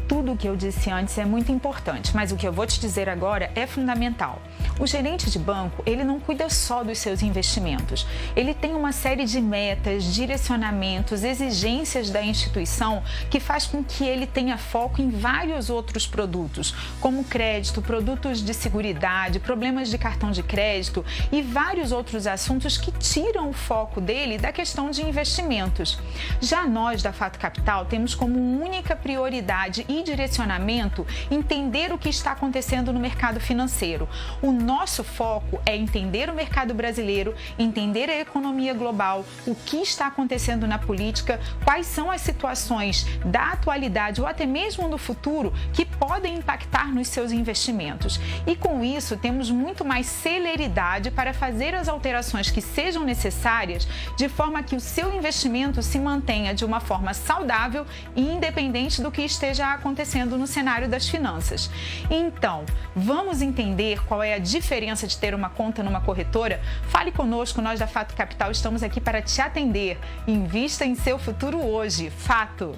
Tudo o que eu disse antes é muito importante, mas o que eu vou te dizer agora é fundamental. O gerente de banco, ele não cuida só dos seus investimentos. Ele tem uma série de metas, direcionamentos, exigências da instituição que faz com que ele tenha foco em vários outros produtos, como crédito, produtos de seguridade, problemas de cartão de crédito e vários outros assuntos que tiram o foco dele da questão de investimentos. Já nós, da Fato Capital, temos como única prioridade e direcionamento entender o que está acontecendo no mercado financeiro. O nosso foco é entender o mercado brasileiro, entender a economia global, o que está acontecendo na política, quais são as situações da atualidade ou até mesmo do futuro que podem impactar nos seus investimentos. E com isso temos muito mais celeridade para fazer as alterações que sejam necessárias de forma que o seu investimento se mantenha de uma forma saudável e independente do que esteja acontecendo no cenário das finanças. Então, vamos entender qual é a diferença de ter uma conta numa corretora? Fale conosco, nós da Fato Capital estamos aqui para te atender. Invista em seu futuro hoje. Fato!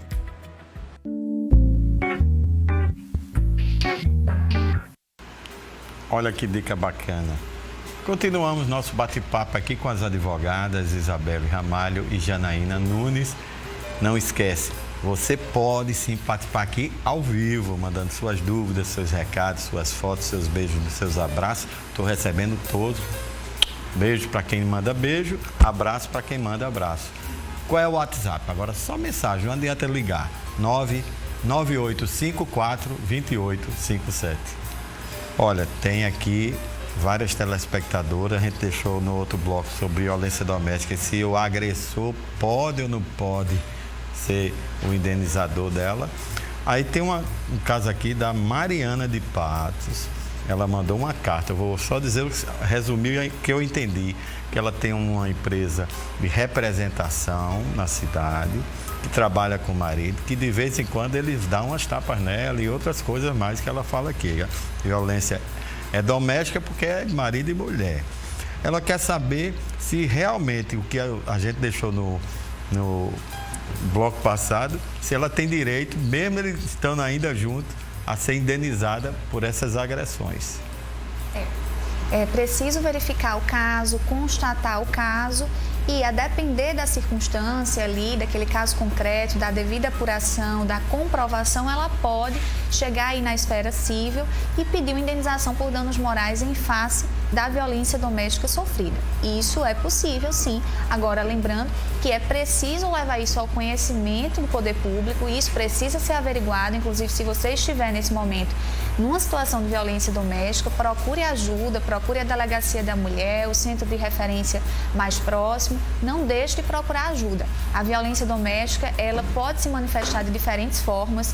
Olha que dica bacana. Continuamos nosso bate-papo aqui com as advogadas Isabelle Ramalho e Janaína Nunes. Não esquece, você pode sim participar aqui ao vivo, mandando suas dúvidas, seus recados, suas fotos, seus beijos, seus abraços. Estou recebendo todos. Beijo para quem manda beijo, abraço para quem manda abraço. Qual é o WhatsApp? Agora só mensagem, não adianta ligar. 998542857. Olha, tem aqui várias telespectadoras, a gente deixou no outro bloco sobre violência doméstica, se o agressor pode ou não pode ser o indenizador dela. Aí tem um caso aqui da Mariana de Patos, ela mandou uma carta, eu vou só dizer, resumir que eu entendi, que ela tem uma empresa de representação na cidade, que trabalha com o marido, que de vez em quando eles dão umas tapas nela e outras coisas mais que ela fala aqui. A violência é doméstica porque é marido e mulher. Ela quer saber se realmente o que a gente deixou no bloco passado, se ela tem direito, mesmo eles estando ainda juntos, a ser indenizada por essas agressões. É preciso verificar o caso, constatar o caso e, a depender da circunstância ali, daquele caso concreto, da devida apuração, da comprovação, ela pode chegar aí na esfera civil e pedir uma indenização por danos morais em face da violência doméstica sofrida. Isso é possível, sim. Agora, lembrando que é preciso levar isso ao conhecimento do poder público e isso precisa ser averiguado. Inclusive, se você estiver nesse momento numa situação de violência doméstica, procure ajuda, procure a Delegacia da Mulher, o centro de referência mais próximo. Não deixe de procurar ajuda. A violência doméstica, ela pode se manifestar de diferentes formas.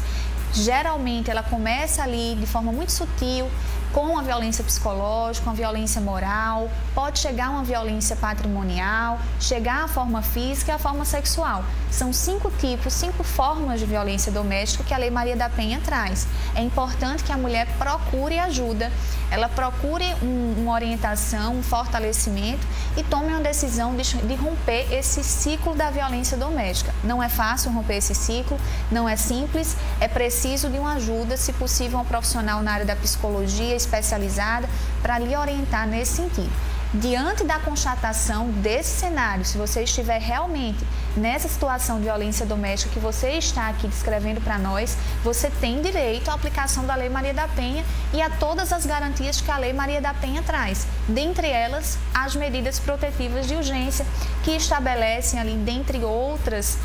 Geralmente, ela começa ali de forma muito sutil, com a violência psicológica, uma violência moral, pode chegar a uma violência patrimonial, chegar à forma física e à forma sexual. São 5 tipos, 5 formas de violência doméstica que a Lei Maria da Penha traz. É importante que a mulher procure ajuda, ela procure uma orientação, um fortalecimento e tome uma decisão de romper esse ciclo da violência doméstica. Não é fácil romper esse ciclo, não é simples, é preciso de uma ajuda, se possível, um profissional na área da psicologia especializada para lhe orientar nesse sentido. Diante da constatação desse cenário, se você estiver realmente nessa situação de violência doméstica que você está aqui descrevendo para nós, você tem direito à aplicação da Lei Maria da Penha e a todas as garantias que a Lei Maria da Penha traz. Dentre elas, as medidas protetivas de urgência, que estabelecem ali, dentre outras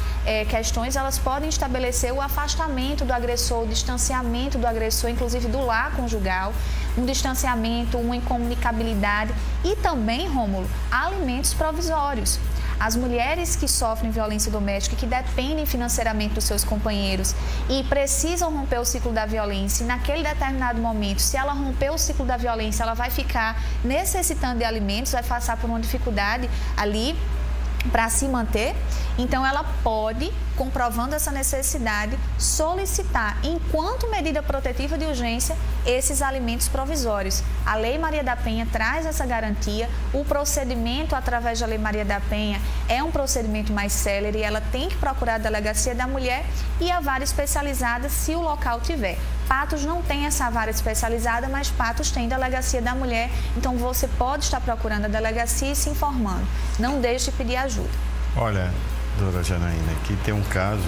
questões, elas podem estabelecer o afastamento do agressor, o distanciamento do agressor, inclusive do lar conjugal, um distanciamento, uma incomunicabilidade e também, Rômulo, alimentos provisórios. As mulheres que sofrem violência doméstica, que dependem financeiramente dos seus companheiros e precisam romper o ciclo da violência, e naquele determinado momento, se ela romper o ciclo da violência, ela vai ficar necessitando de alimentos, vai passar por uma dificuldade ali para se manter, então ela pode, comprovando essa necessidade, solicitar, enquanto medida protetiva de urgência, esses alimentos provisórios. A Lei Maria da Penha traz essa garantia, o procedimento através da Lei Maria da Penha é um procedimento mais célere, ela tem que procurar a Delegacia da Mulher e a vara especializada, se o local tiver. Patos não tem essa vara especializada, mas Patos tem Delegacia da Mulher, então você pode estar procurando a delegacia e se informando. Não deixe de pedir ajuda. Olha, doutora Janaína, aqui tem um caso,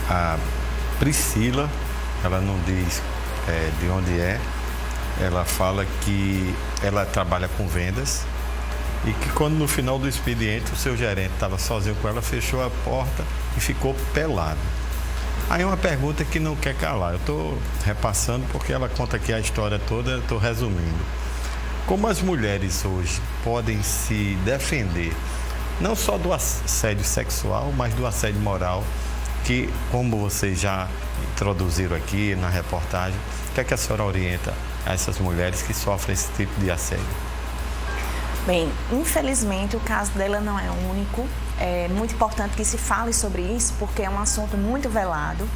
a Priscila, ela não diz de onde é, ela fala que ela trabalha com vendas e que quando no final do expediente o seu gerente estava sozinho com ela, fechou a porta e ficou pelado. Aí uma pergunta que não quer calar, eu estou repassando porque ela conta aqui a história toda, eu estou resumindo. Como as mulheres hoje podem se defender, não só do assédio sexual, mas do assédio moral, que, como vocês já introduziram aqui na reportagem, o que é que a senhora orienta a essas mulheres que sofrem esse tipo de assédio? Bem, infelizmente o caso dela não é único. É muito importante que se fale sobre isso, porque é um assunto muito velado.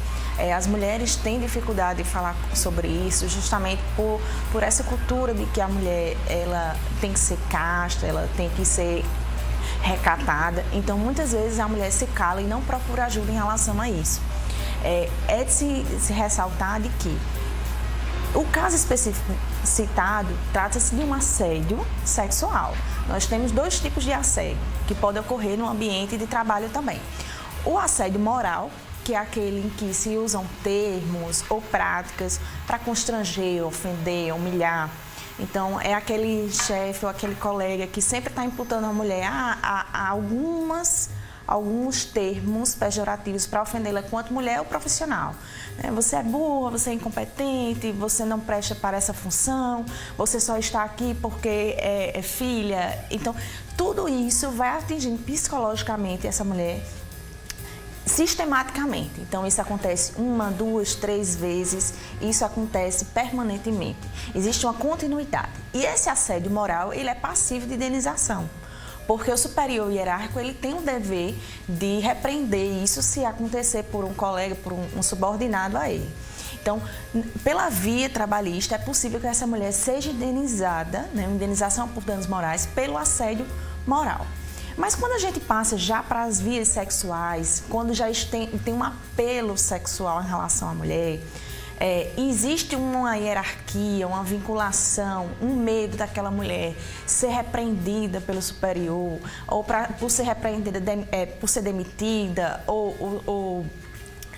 As mulheres têm dificuldade de falar sobre isso, justamente por essa cultura de que a mulher ela tem que ser casta, ela tem que ser recatada. Então, muitas vezes a mulher se cala e não procura ajuda em relação a isso. É de se ressaltar de que o caso específico citado trata-se de um assédio sexual. Nós temos 2 tipos de assédio que podem ocorrer no ambiente de trabalho também. O assédio moral, que é aquele em que se usam termos ou práticas para constranger, ofender, humilhar. Então, é aquele chefe ou aquele colega que sempre está imputando a mulher alguns termos pejorativos para ofendê-la enquanto mulher ou profissional. Você é burra, você é incompetente, você não presta para essa função, você só está aqui porque é filha. Então, tudo isso vai atingindo psicologicamente essa mulher sistematicamente. Então, isso acontece 1, 2, 3 vezes, isso acontece permanentemente. Existe uma continuidade. E esse assédio moral, ele é passivo de indenização. Porque o superior hierárquico, ele tem o dever de repreender isso se acontecer por um colega, por um subordinado a ele. Então, pela via trabalhista, é possível que essa mulher seja indenizada, né, indenização por danos morais, pelo assédio moral. Mas quando a gente passa já para as vias sexuais, quando já tem um apelo sexual em relação à mulher, existe uma hierarquia, uma vinculação, um medo daquela mulher ser repreendida pelo superior, ou por ser repreendida, por ser demitida, ou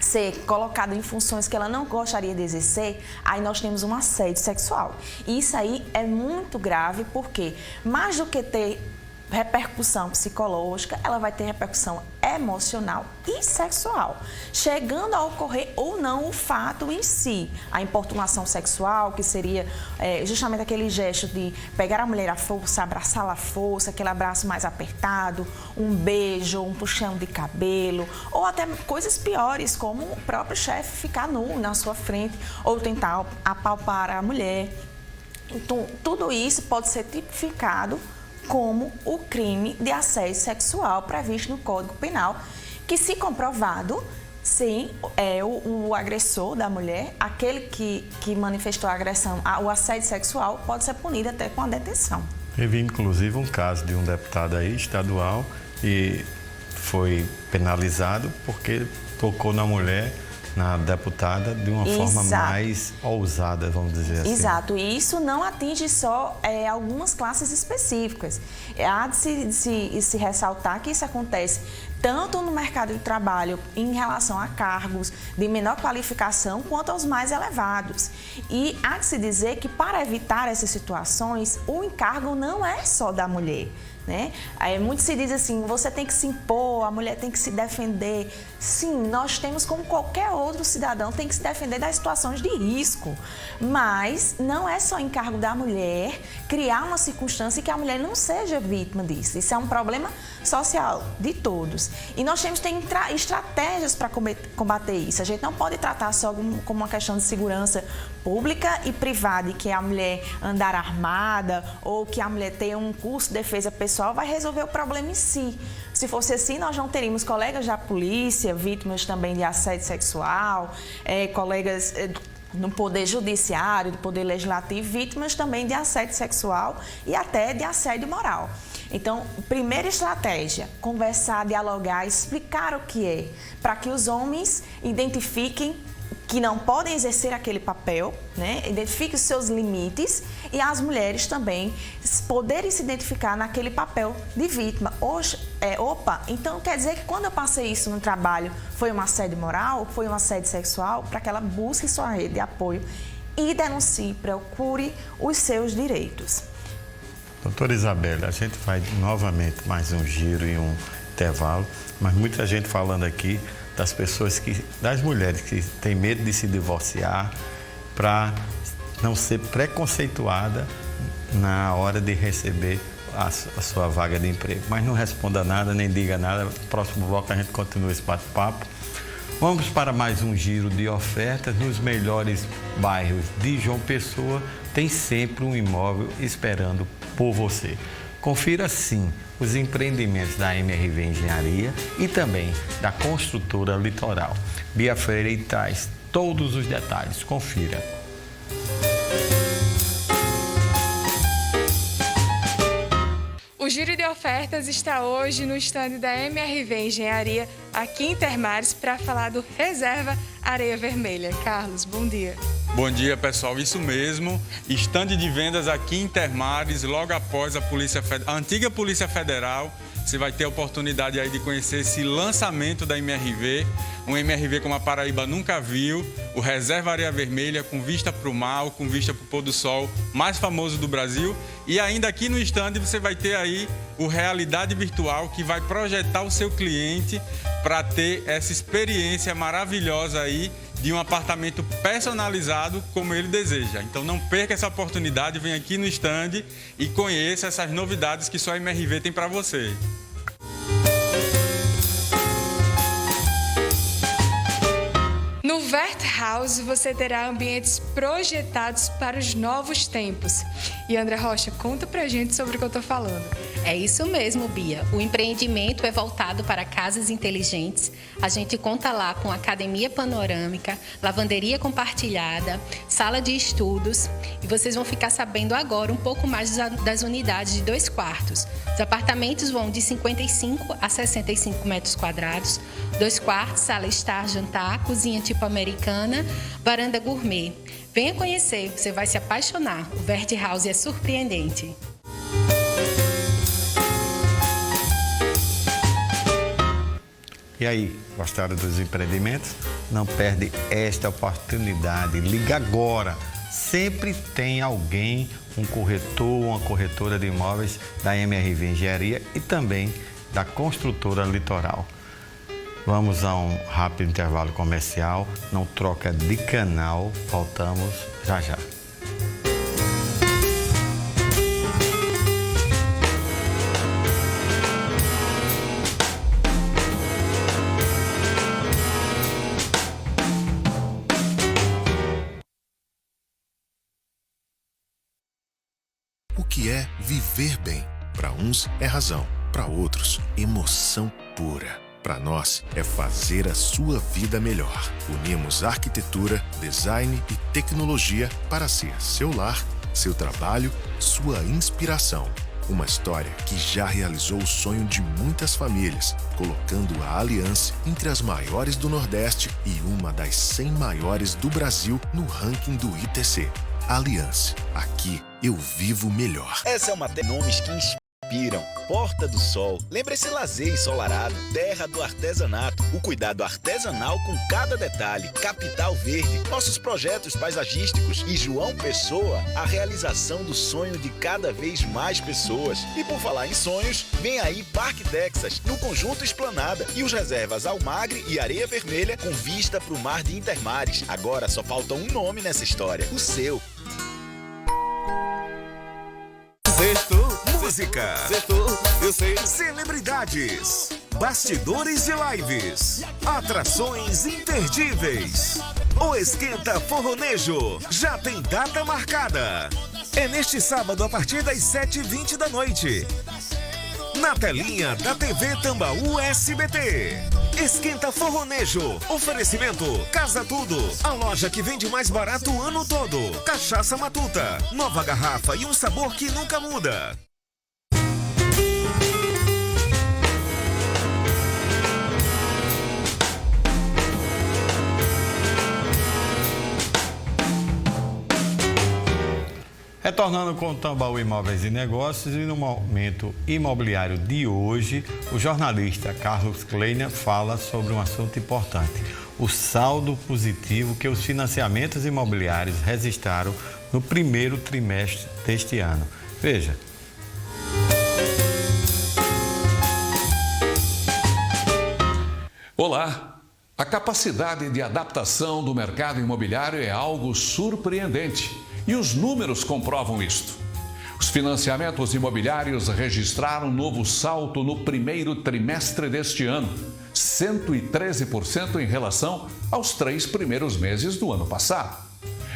ser colocada em funções que ela não gostaria de exercer, aí nós temos um assédio sexual. E isso aí é muito grave, porque mais do que ter repercussão psicológica, ela vai ter repercussão emocional e sexual, chegando a ocorrer ou não o fato em si. A importunação sexual, que seria justamente aquele gesto de pegar a mulher à força, abraçá-la à força, aquele abraço mais apertado, um beijo, um puxão de cabelo, ou até coisas piores, como o próprio chefe ficar nu na sua frente ou tentar apalpar a mulher. Então, tudo isso pode ser tipificado como o crime de assédio sexual previsto no Código Penal, que, se comprovado, sim, é o agressor da mulher, aquele que manifestou a agressão, o assédio sexual, pode ser punido até com a detenção. Teve, inclusive, um caso de um deputado aí, estadual, e foi penalizado porque tocou na mulher, na deputada, de uma forma mais ousada, vamos dizer assim. Exato, e isso não atinge só algumas classes específicas. Há de se ressaltar que isso acontece tanto no mercado de trabalho em relação a cargos de menor qualificação, quanto aos mais elevados. E há de se dizer que, para evitar essas situações, o encargo não é só da mulher, né? Muito se diz assim, você tem que se impor, a mulher tem que se defender. Sim, nós temos, como qualquer outro cidadão, tem que se defender das situações de risco. Mas não é só encargo da mulher criar uma circunstância em que a mulher não seja vítima disso. Isso é um problema social de todos. E nós temos que ter estratégias para combater isso. A gente não pode tratar só como uma questão de segurança pública e privada, e que a mulher andar armada ou que a mulher tenha um curso de defesa pessoal vai resolver o problema em si. Se fosse assim, nós não teríamos colegas da polícia, vítimas também de assédio sexual, colegas no Poder Judiciário, do Poder Legislativo, vítimas também de assédio sexual e até de assédio moral. Então, primeira estratégia, conversar, dialogar, explicar o que é, para que os homens identifiquem que não podem exercer aquele papel, né? Identifiquem os seus limites, e as mulheres também poderem se identificar naquele papel de vítima. Então quer dizer que quando eu passei isso no trabalho foi um assédio moral, foi um assédio sexual, para que ela busque sua rede de apoio e denuncie, procure os seus direitos. Doutora Isabela, a gente faz novamente mais um giro e um intervalo, mas muita gente falando aqui das mulheres que têm medo de se divorciar para não ser preconceituada na hora de receber a sua vaga de emprego. Mas não responda nada, nem diga nada. No próximo bloco a gente continua esse bate-papo. Vamos para mais um giro de ofertas. Nos melhores bairros de João Pessoa tem sempre um imóvel esperando por você. Confira, sim, os empreendimentos da MRV Engenharia e também da construtora Litoral. Bia Freire traz todos os detalhes. Confira. O Giro de Ofertas está hoje no estande da MRV Engenharia, aqui em Termares, para falar do Reserva Areia Vermelha. Carlos, bom dia. Bom dia, pessoal. Isso mesmo. Estande de vendas aqui em Intermares, logo após a antiga Polícia Federal. Você vai ter a oportunidade aí de conhecer esse lançamento da MRV, um MRV como a Paraíba nunca viu, o Reserva Areia Vermelha, com vista para o mar, com vista para o pôr do sol, mais famoso do Brasil. E ainda aqui no estande você vai ter aí o Realidade Virtual, que vai projetar o seu cliente para ter essa experiência maravilhosa aí de um apartamento personalizado como ele deseja. Então não perca essa oportunidade, vem aqui no estande e conheça essas novidades que só a MRV tem para você. No Vert House você terá ambientes projetados para os novos tempos. E André Rocha, conta pra gente sobre o que eu tô falando. É isso mesmo, Bia. O empreendimento é voltado para casas inteligentes. A gente conta lá com academia panorâmica, lavanderia compartilhada, sala de estudos. E vocês vão ficar sabendo agora um pouco mais das unidades de 2 quartos. Os apartamentos vão de 55 a 65 metros quadrados, 2 quartos, sala estar, jantar, cozinha tipo americana, varanda gourmet. Venha conhecer, você vai se apaixonar. O Vert House é surpreendente. E aí, gostaram dos empreendimentos? Não perde esta oportunidade. Liga agora. Sempre tem alguém, um corretor, uma corretora de imóveis da MRV Engenharia e também da Construtora Litoral. Vamos a um rápido intervalo comercial. Não troca de canal. Voltamos já já. O que é viver bem? Para uns é razão, para outros, emoção pura. Para nós, é fazer a sua vida melhor. Unimos arquitetura, design e tecnologia para ser seu lar, seu trabalho, sua inspiração. Uma história que já realizou o sonho de muitas famílias, colocando a Aliança entre as maiores do Nordeste e uma das 100 maiores do Brasil no ranking do ITC. Aliança, aqui eu vivo melhor. Essa é uma nomes que inspiram. Porta do Sol, lembra esse lazer ensolarado, terra do artesanato, o cuidado artesanal com cada detalhe, Capital Verde, nossos projetos paisagísticos e João Pessoa, a realização do sonho de cada vez mais pessoas. E por falar em sonhos, vem aí Parque Texas, no Conjunto Esplanada e os reservas Almagre e Areia Vermelha com vista para o mar de Intermares. Agora só falta um nome nessa história, o seu. Música, celebridades, bastidores de lives, atrações imperdíveis. O Esquenta Forronejo já tem data marcada. É neste sábado a partir das 7h20 da noite. Na telinha da TV Tambaú SBT. Esquenta Forronejo. Oferecimento Casa Tudo. A loja que vende mais barato o ano todo. Cachaça Matuta. Nova garrafa e um sabor que nunca muda. Retornando com o Tambaú Imóveis e Negócios, e no momento imobiliário de hoje, o jornalista Carlos Kleiner fala sobre um assunto importante: o saldo positivo que os financiamentos imobiliários registraram no primeiro trimestre deste ano. Veja. Olá! A capacidade de adaptação do mercado imobiliário é algo surpreendente. E os números comprovam isto. Os financiamentos imobiliários registraram um novo salto no primeiro trimestre deste ano, 113% em relação aos 3 primeiros meses do ano passado.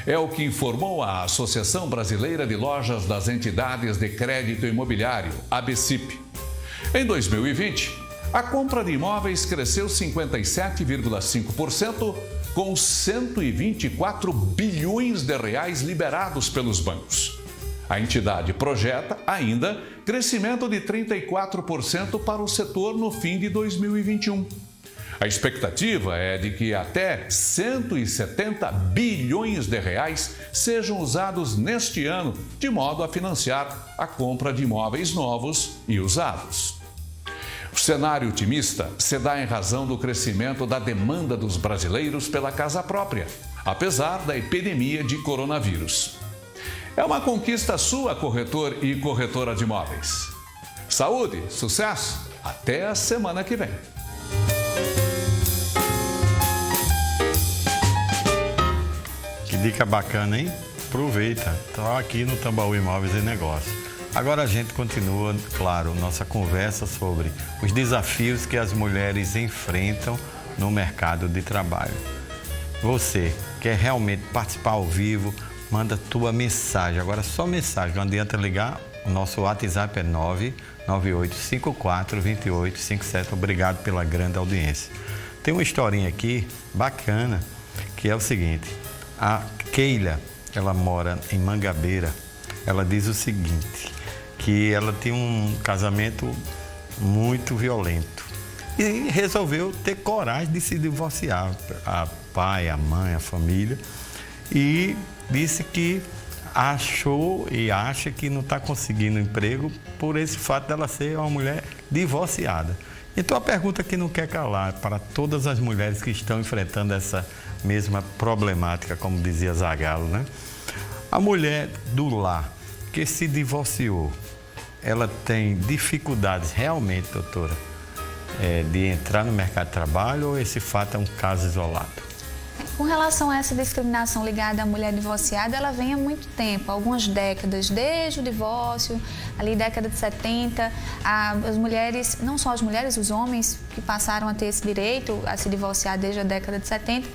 É o que informou a Associação Brasileira de Lojas das Entidades de Crédito Imobiliário, ABCIP. Em 2020, a compra de imóveis cresceu 57,5%, com 124 bilhões de reais liberados pelos bancos. A entidade projeta ainda crescimento de 34% para o setor no fim de 2021. A expectativa é de que até 170 bilhões de reais sejam usados neste ano, de modo a financiar a compra de imóveis novos e usados. O cenário otimista se dá em razão do crescimento da demanda dos brasileiros pela casa própria, apesar da epidemia de coronavírus. É uma conquista sua, corretor e corretora de imóveis. Saúde, sucesso, até a semana que vem. Que dica bacana, hein? Aproveita, está aqui no Tambaú Imóveis e Negócios. Agora a gente continua, claro, nossa conversa sobre os desafios que as mulheres enfrentam no mercado de trabalho. Você quer realmente participar ao vivo? Manda tua mensagem. Agora só mensagem, não adianta ligar. O nosso WhatsApp é 998542857. Obrigado pela grande audiência. Tem uma historinha aqui bacana, que é o seguinte. A Keila, ela mora em Mangabeira. Ela diz o seguinte, que ela tem um casamento muito violento e resolveu ter coragem de se divorciar. A pai, a mãe, a família, e disse que achou e acha que não está conseguindo emprego por esse fato dela ser uma mulher divorciada. Então a pergunta que não quer calar para todas as mulheres que estão enfrentando essa mesma problemática, como dizia Zagallo, né? A mulher do lar que se divorciou, ela tem dificuldades realmente, doutora, de entrar no mercado de trabalho, ou esse fato é um caso isolado? Com relação a essa discriminação ligada à mulher divorciada, ela vem há muito tempo, algumas décadas, desde o divórcio, ali década de 70, as mulheres, não só as mulheres, os homens que passaram a ter esse direito a se divorciar desde a década de 70,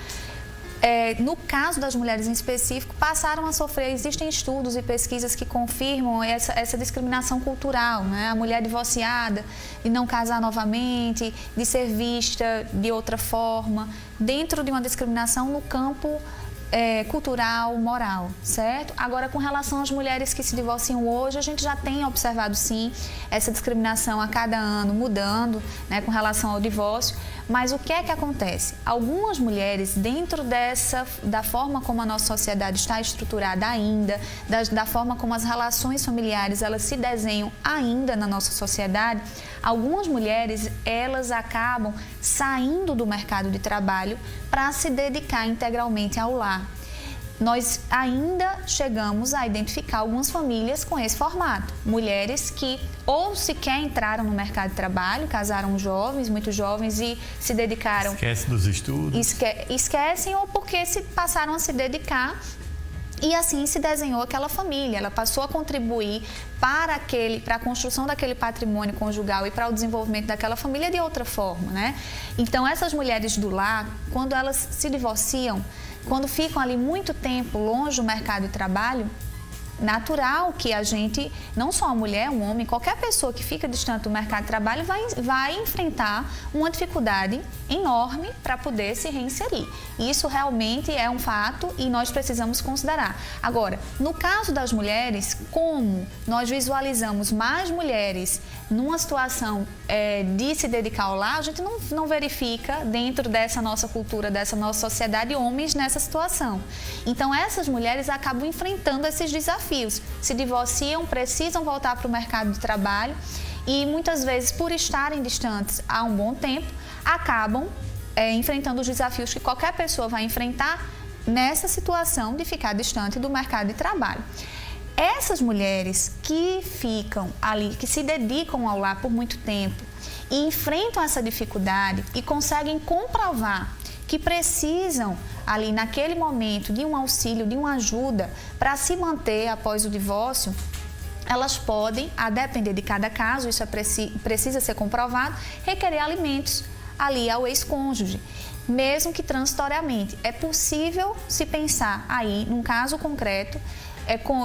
no caso das mulheres em específico, passaram a sofrer, existem estudos e pesquisas que confirmam essa discriminação cultural, né? A mulher divorciada, de não casar novamente, de ser vista de outra forma, dentro de uma discriminação no campo cultural, moral, certo? Agora, com relação às mulheres que se divorciam hoje, a gente já tem observado, sim, essa discriminação a cada ano mudando, né, com relação ao divórcio. Mas o que é que acontece? Algumas mulheres, dentro da forma como a nossa sociedade está estruturada ainda, da forma como as relações familiares elas se desenham ainda na nossa sociedade, algumas mulheres, elas acabam saindo do mercado de trabalho para se dedicar integralmente ao lar. Nós ainda chegamos a identificar algumas famílias com esse formato. Mulheres que ou sequer entraram no mercado de trabalho, casaram jovens, muito jovens, e se dedicaram... Esquece dos estudos. Esquecem, ou porque passaram a se dedicar e assim se desenhou aquela família. Ela passou a contribuir para a construção daquele patrimônio conjugal e para o desenvolvimento daquela família de outra forma, né? Então, essas mulheres do lar, quando elas se divorciam, quando ficam ali muito tempo longe do mercado de trabalho, natural que a gente, não só a mulher, um homem, qualquer pessoa que fica distante do mercado de trabalho vai enfrentar uma dificuldade enorme para poder se reinserir. Isso realmente é um fato e nós precisamos considerar. Agora, no caso das mulheres, como nós visualizamos mais mulheres numa situação de se dedicar ao lar, a gente não verifica dentro dessa nossa cultura, dessa nossa sociedade, homens nessa situação. Então, essas mulheres acabam enfrentando esses desafios. Se divorciam, precisam voltar para o mercado de trabalho e muitas vezes, por estarem distantes há um bom tempo, acabam enfrentando os desafios que qualquer pessoa vai enfrentar nessa situação de ficar distante do mercado de trabalho. Essas mulheres que ficam ali, que se dedicam ao lar por muito tempo e enfrentam essa dificuldade e conseguem comprovar que precisam ali naquele momento de um auxílio, de uma ajuda para se manter após o divórcio, elas podem, a depender de cada caso, isso precisa ser comprovado, requerer alimentos ali ao ex-cônjuge, mesmo que transitoriamente. É possível se pensar aí, num caso concreto,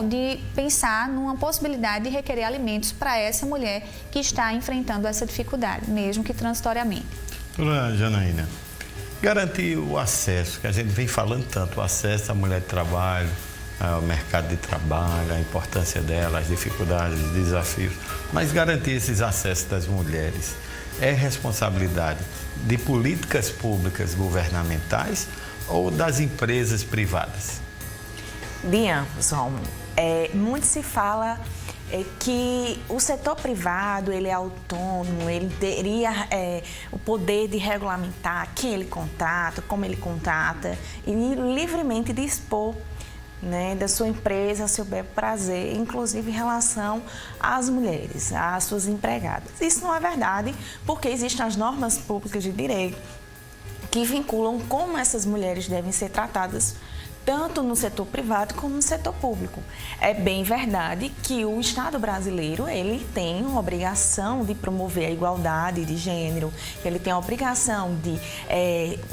de pensar numa possibilidade de requerer alimentos para essa mulher que está enfrentando essa dificuldade, mesmo que transitoriamente. Doutora Janaína, garantir o acesso, que a gente vem falando tanto, o acesso à mulher de trabalho, ao mercado de trabalho, a importância dela, as dificuldades, os desafios, mas garantir esses acessos das mulheres. é responsabilidade de políticas públicas governamentais ou das empresas privadas? De ambos, Romulo. Muito se fala que o setor privado ele é autônomo, ele teria o poder de regulamentar quem ele contrata, como ele contrata e livremente dispor, né, da sua empresa, seu bel prazer, inclusive em relação às mulheres, às suas empregadas. Isso não é verdade, porque existem as normas públicas de direito que vinculam como essas mulheres devem ser tratadas tanto no setor privado como no setor público. É bem verdade que o Estado brasileiro ele tem uma obrigação de promover a igualdade de gênero, ele tem a obrigação de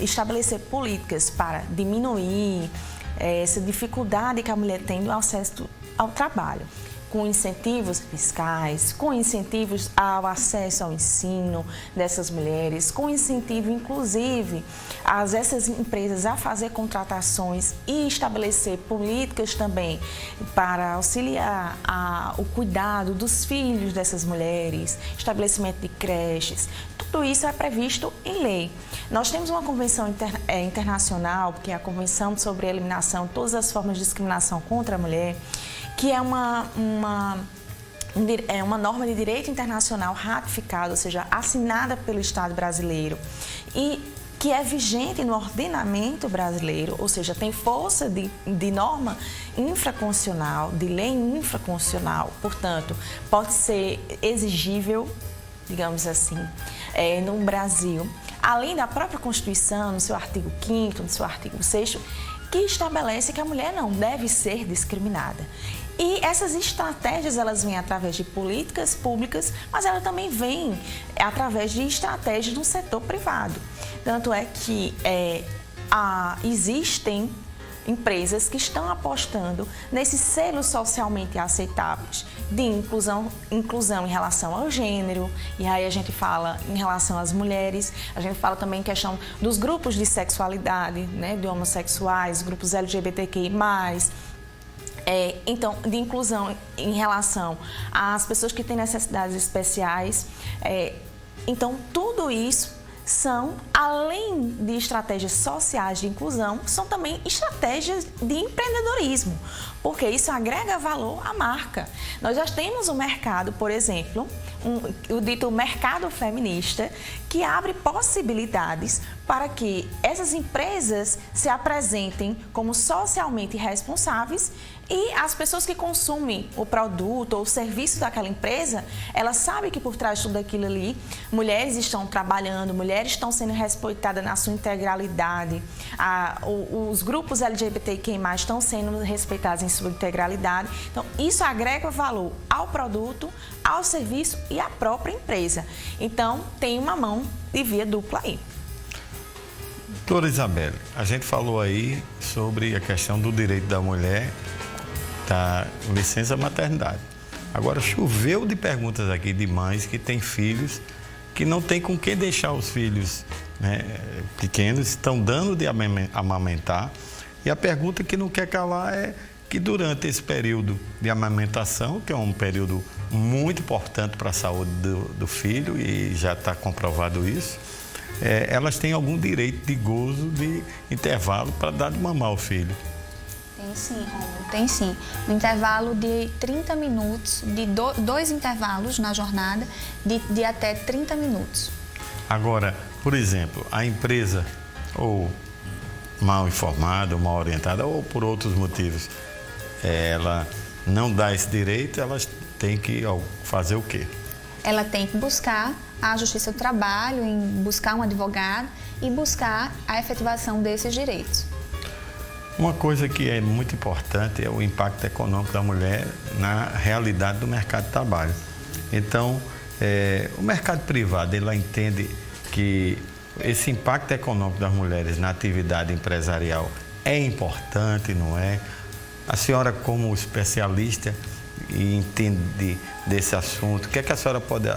estabelecer políticas para diminuir essa dificuldade que a mulher tem no acesso ao trabalho, com incentivos fiscais, com incentivos ao acesso ao ensino dessas mulheres, com incentivo, inclusive, essas empresas a fazer contratações e estabelecer políticas também para auxiliar o cuidado dos filhos dessas mulheres, estabelecimento de creches. Tudo isso é previsto em lei. Nós temos uma convenção internacional, que é a Convenção sobre a Eliminação de Todas as Formas de Discriminação contra a Mulher, que é uma norma de direito internacional ratificada, ou seja, assinada pelo Estado brasileiro e que é vigente no ordenamento brasileiro, ou seja, tem força de norma infraconstitucional, de lei infraconstitucional, portanto, pode ser exigível, digamos assim, no Brasil, além da própria Constituição, no seu artigo 5º, no seu artigo 6º, que estabelece que a mulher não deve ser discriminada. E essas estratégias, elas vêm através de políticas públicas, mas elas também vêm através de estratégias no setor privado. Tanto é que existem empresas que estão apostando nesses selos socialmente aceitáveis de inclusão em relação ao gênero, e aí a gente fala em relação às mulheres, a gente fala também em questão dos grupos de sexualidade, né, de homossexuais, grupos LGBTQI+, então, de inclusão em relação às pessoas que têm necessidades especiais. Então, tudo isso são, além de estratégias sociais de inclusão, são também estratégias de empreendedorismo, porque isso agrega valor à marca. Nós já temos um mercado, por exemplo, o dito mercado feminista, que abre possibilidades para que essas empresas se apresentem como socialmente responsáveis e as pessoas que consumem o produto ou o serviço daquela empresa, elas sabem que por trás de tudo aquilo ali, mulheres estão trabalhando, mulheres estão sendo respeitadas na sua integralidade, os grupos LGBTQI+, estão sendo respeitados em sua integralidade. Então, isso agrega valor ao produto, ao serviço e à própria empresa. Então, tem uma mão de via dupla aí. Doutora Isabelle, a gente falou aí sobre a questão do direito da mulher da licença maternidade. Agora, choveu de perguntas aqui de mães que têm filhos que não tem com quem deixar os filhos, né, pequenos, estão dando de amamentar. E a pergunta que não quer calar é que durante esse período de amamentação, que é um período muito importante para a saúde do filho, e já está comprovado isso, elas têm algum direito de gozo de intervalo para dar de mamar ao filho. Tem sim, Romulo, tem sim. No intervalo de 30 minutos, de dois intervalos na jornada, de até 30 minutos. Agora, por exemplo, a empresa, ou mal informada, ou mal orientada, ou por outros motivos, ela não dá esse direito, elas têm que fazer o quê? Ela tem que buscar a Justiça do Trabalho, buscar um advogado e buscar a efetivação desses direitos. Uma coisa que é muito importante é o impacto econômico da mulher na realidade do mercado de trabalho. Então, o mercado privado, ele entende que esse impacto econômico das mulheres na atividade empresarial é importante, não é? A senhora, como especialista e entende desse assunto, o que é que a senhora pode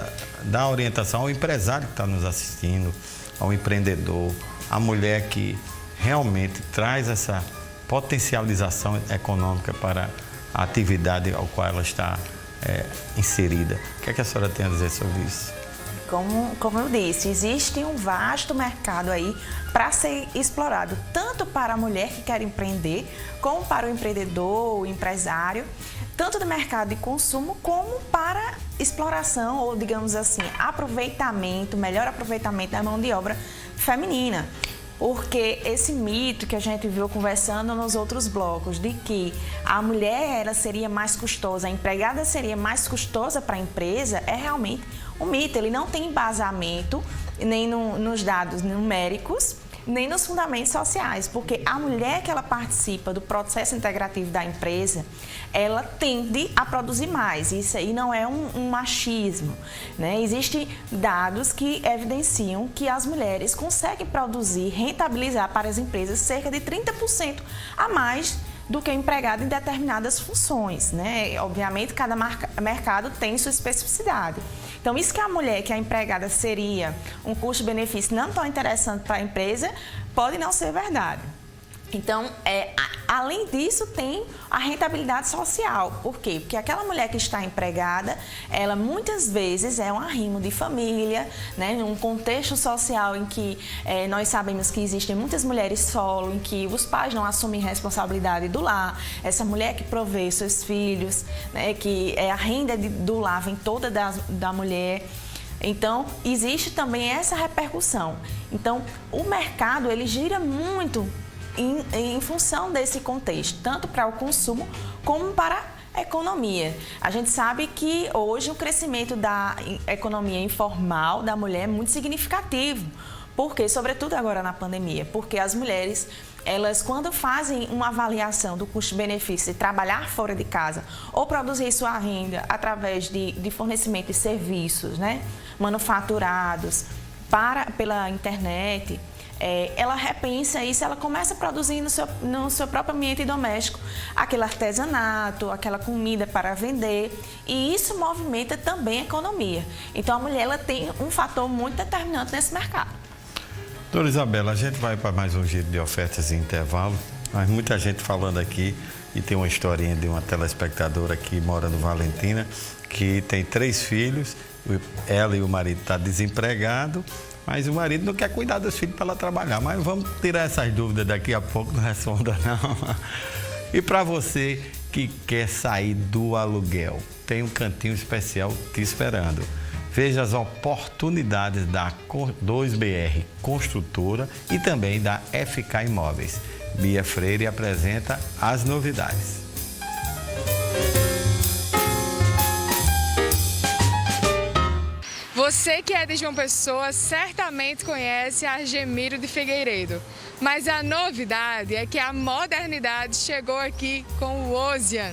dar orientação ao empresário que está nos assistindo, ao empreendedor, à mulher que realmente traz essa potencialização econômica para a atividade ao qual ela está inserida? O que é que a senhora tem a dizer sobre isso? como eu disse, existe um vasto mercado aí para ser explorado, tanto para a mulher que quer empreender, como para o empreendedor, o empresário, tanto do mercado de consumo como para exploração ou, digamos assim, melhor aproveitamento da mão de obra feminina. Porque esse mito que a gente viu conversando nos outros blocos, de que a mulher ela seria mais custosa, a empregada seria mais custosa para a empresa, é realmente um mito. Ele não tem embasamento nem nos dados numéricos, nem nos fundamentos sociais, porque a mulher que ela participa do processo integrativo da empresa, ela tende a produzir mais. Isso aí não é um machismo, né? Existem dados que evidenciam que as mulheres conseguem produzir, rentabilizar para as empresas cerca de 30% a mais do que o empregado em determinadas funções, né? Obviamente, cada mercado tem sua especificidade. Então, isso que a mulher, que a empregada seria um custo-benefício não tão interessante para a empresa, pode não ser verdade. Então, além disso, tem a rentabilidade social. Por quê? Porque aquela mulher que está empregada, ela muitas vezes é um arrimo de família, né? Num contexto social em que nós sabemos que existem muitas mulheres solo, em que os pais não assumem responsabilidade do lar, essa mulher que provê seus filhos, né? Que a renda do lar vem toda da mulher. Então, existe também essa repercussão. Então, o mercado, ele gira muito em função desse contexto, tanto para o consumo como para a economia. A gente sabe que hoje o crescimento da economia informal da mulher é muito significativo. Por quê? Sobretudo agora na pandemia, porque as mulheres, elas quando fazem uma avaliação do custo-benefício de trabalhar fora de casa ou produzir sua renda através de fornecimento de serviços, né, manufaturados pela internet, ela repensa isso, ela começa a produzir no seu próprio ambiente doméstico aquele artesanato, aquela comida para vender, e isso movimenta também a economia. Então, a mulher ela tem um fator muito determinante nesse mercado. Doutora Isabela, a gente vai para mais um giro de ofertas em intervalo, mas muita gente falando aqui, e tem uma historinha de uma telespectadora que mora no Valentina, que tem 3 filhos, ela e o marido estão desempregados, mas o marido não quer cuidar dos filhos para ela trabalhar. Mas vamos tirar essas dúvidas daqui a pouco, não responda não. E para você que quer sair do aluguel, tem um cantinho especial te esperando. Veja as oportunidades da 2BR Construtora e também da FK Imóveis. Bia Freire apresenta as novidades. Você que é de João Pessoa certamente conhece a Argemiro de Figueiredo. Mas a novidade é que a modernidade chegou aqui com o Ocean.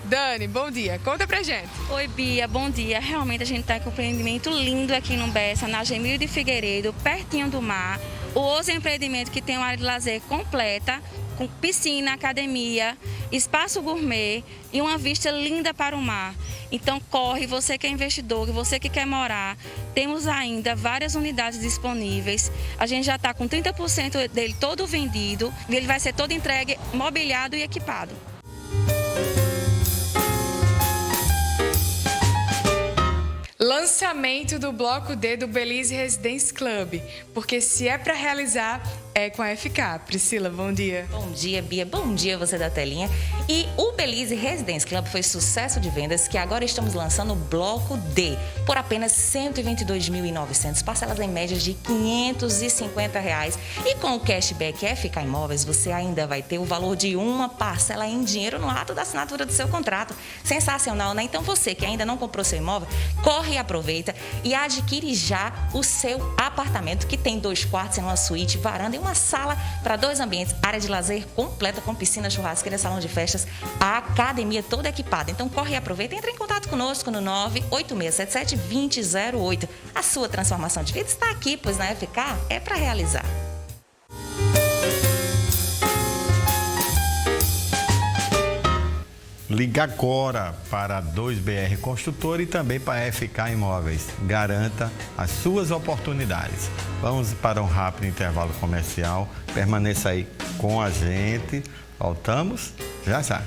Dani, bom dia. Conta pra gente. Oi, Bia, bom dia. Realmente a gente está com um empreendimento lindo aqui no Bessa, na Argemiro de Figueiredo, pertinho do mar. O Ocean é um empreendimento que tem uma área de lazer completa, com piscina, academia, espaço gourmet e uma vista linda para o mar. Então corre, você que é investidor, você que quer morar, temos ainda várias unidades disponíveis. A gente já está com 30% dele todo vendido e ele vai ser todo entregue, mobiliado e equipado. Lançamento do Bloco D do Belize Residence Club, porque se é para realizar, é com a FK. Priscila, bom dia. Bom dia, Bia. Bom dia, você da telinha. E o Belize Residence Club foi sucesso de vendas, que agora estamos lançando o Bloco D por apenas R$ 122.900, parcelas em média de R$ 550. E com o cashback FK Imóveis, você ainda vai ter o valor de uma parcela em dinheiro no ato da assinatura do seu contrato. Sensacional, né? Então você que ainda não comprou seu imóvel, corre e aproveita e adquire já o seu apartamento, que tem 2 quartos, uma suíte, varanda e uma sala para 2 ambientes, área de lazer completa com piscina, churrasqueira, salão de festas, a academia toda equipada. Então corre e aproveita e entre em contato conosco no 98677-2008. A sua transformação de vida está aqui, pois na FK é para realizar. Liga agora para a 2BR Construtora e também para a FK Imóveis. Garanta as suas oportunidades. Vamos para um rápido intervalo comercial. Permaneça aí com a gente. Voltamos já já.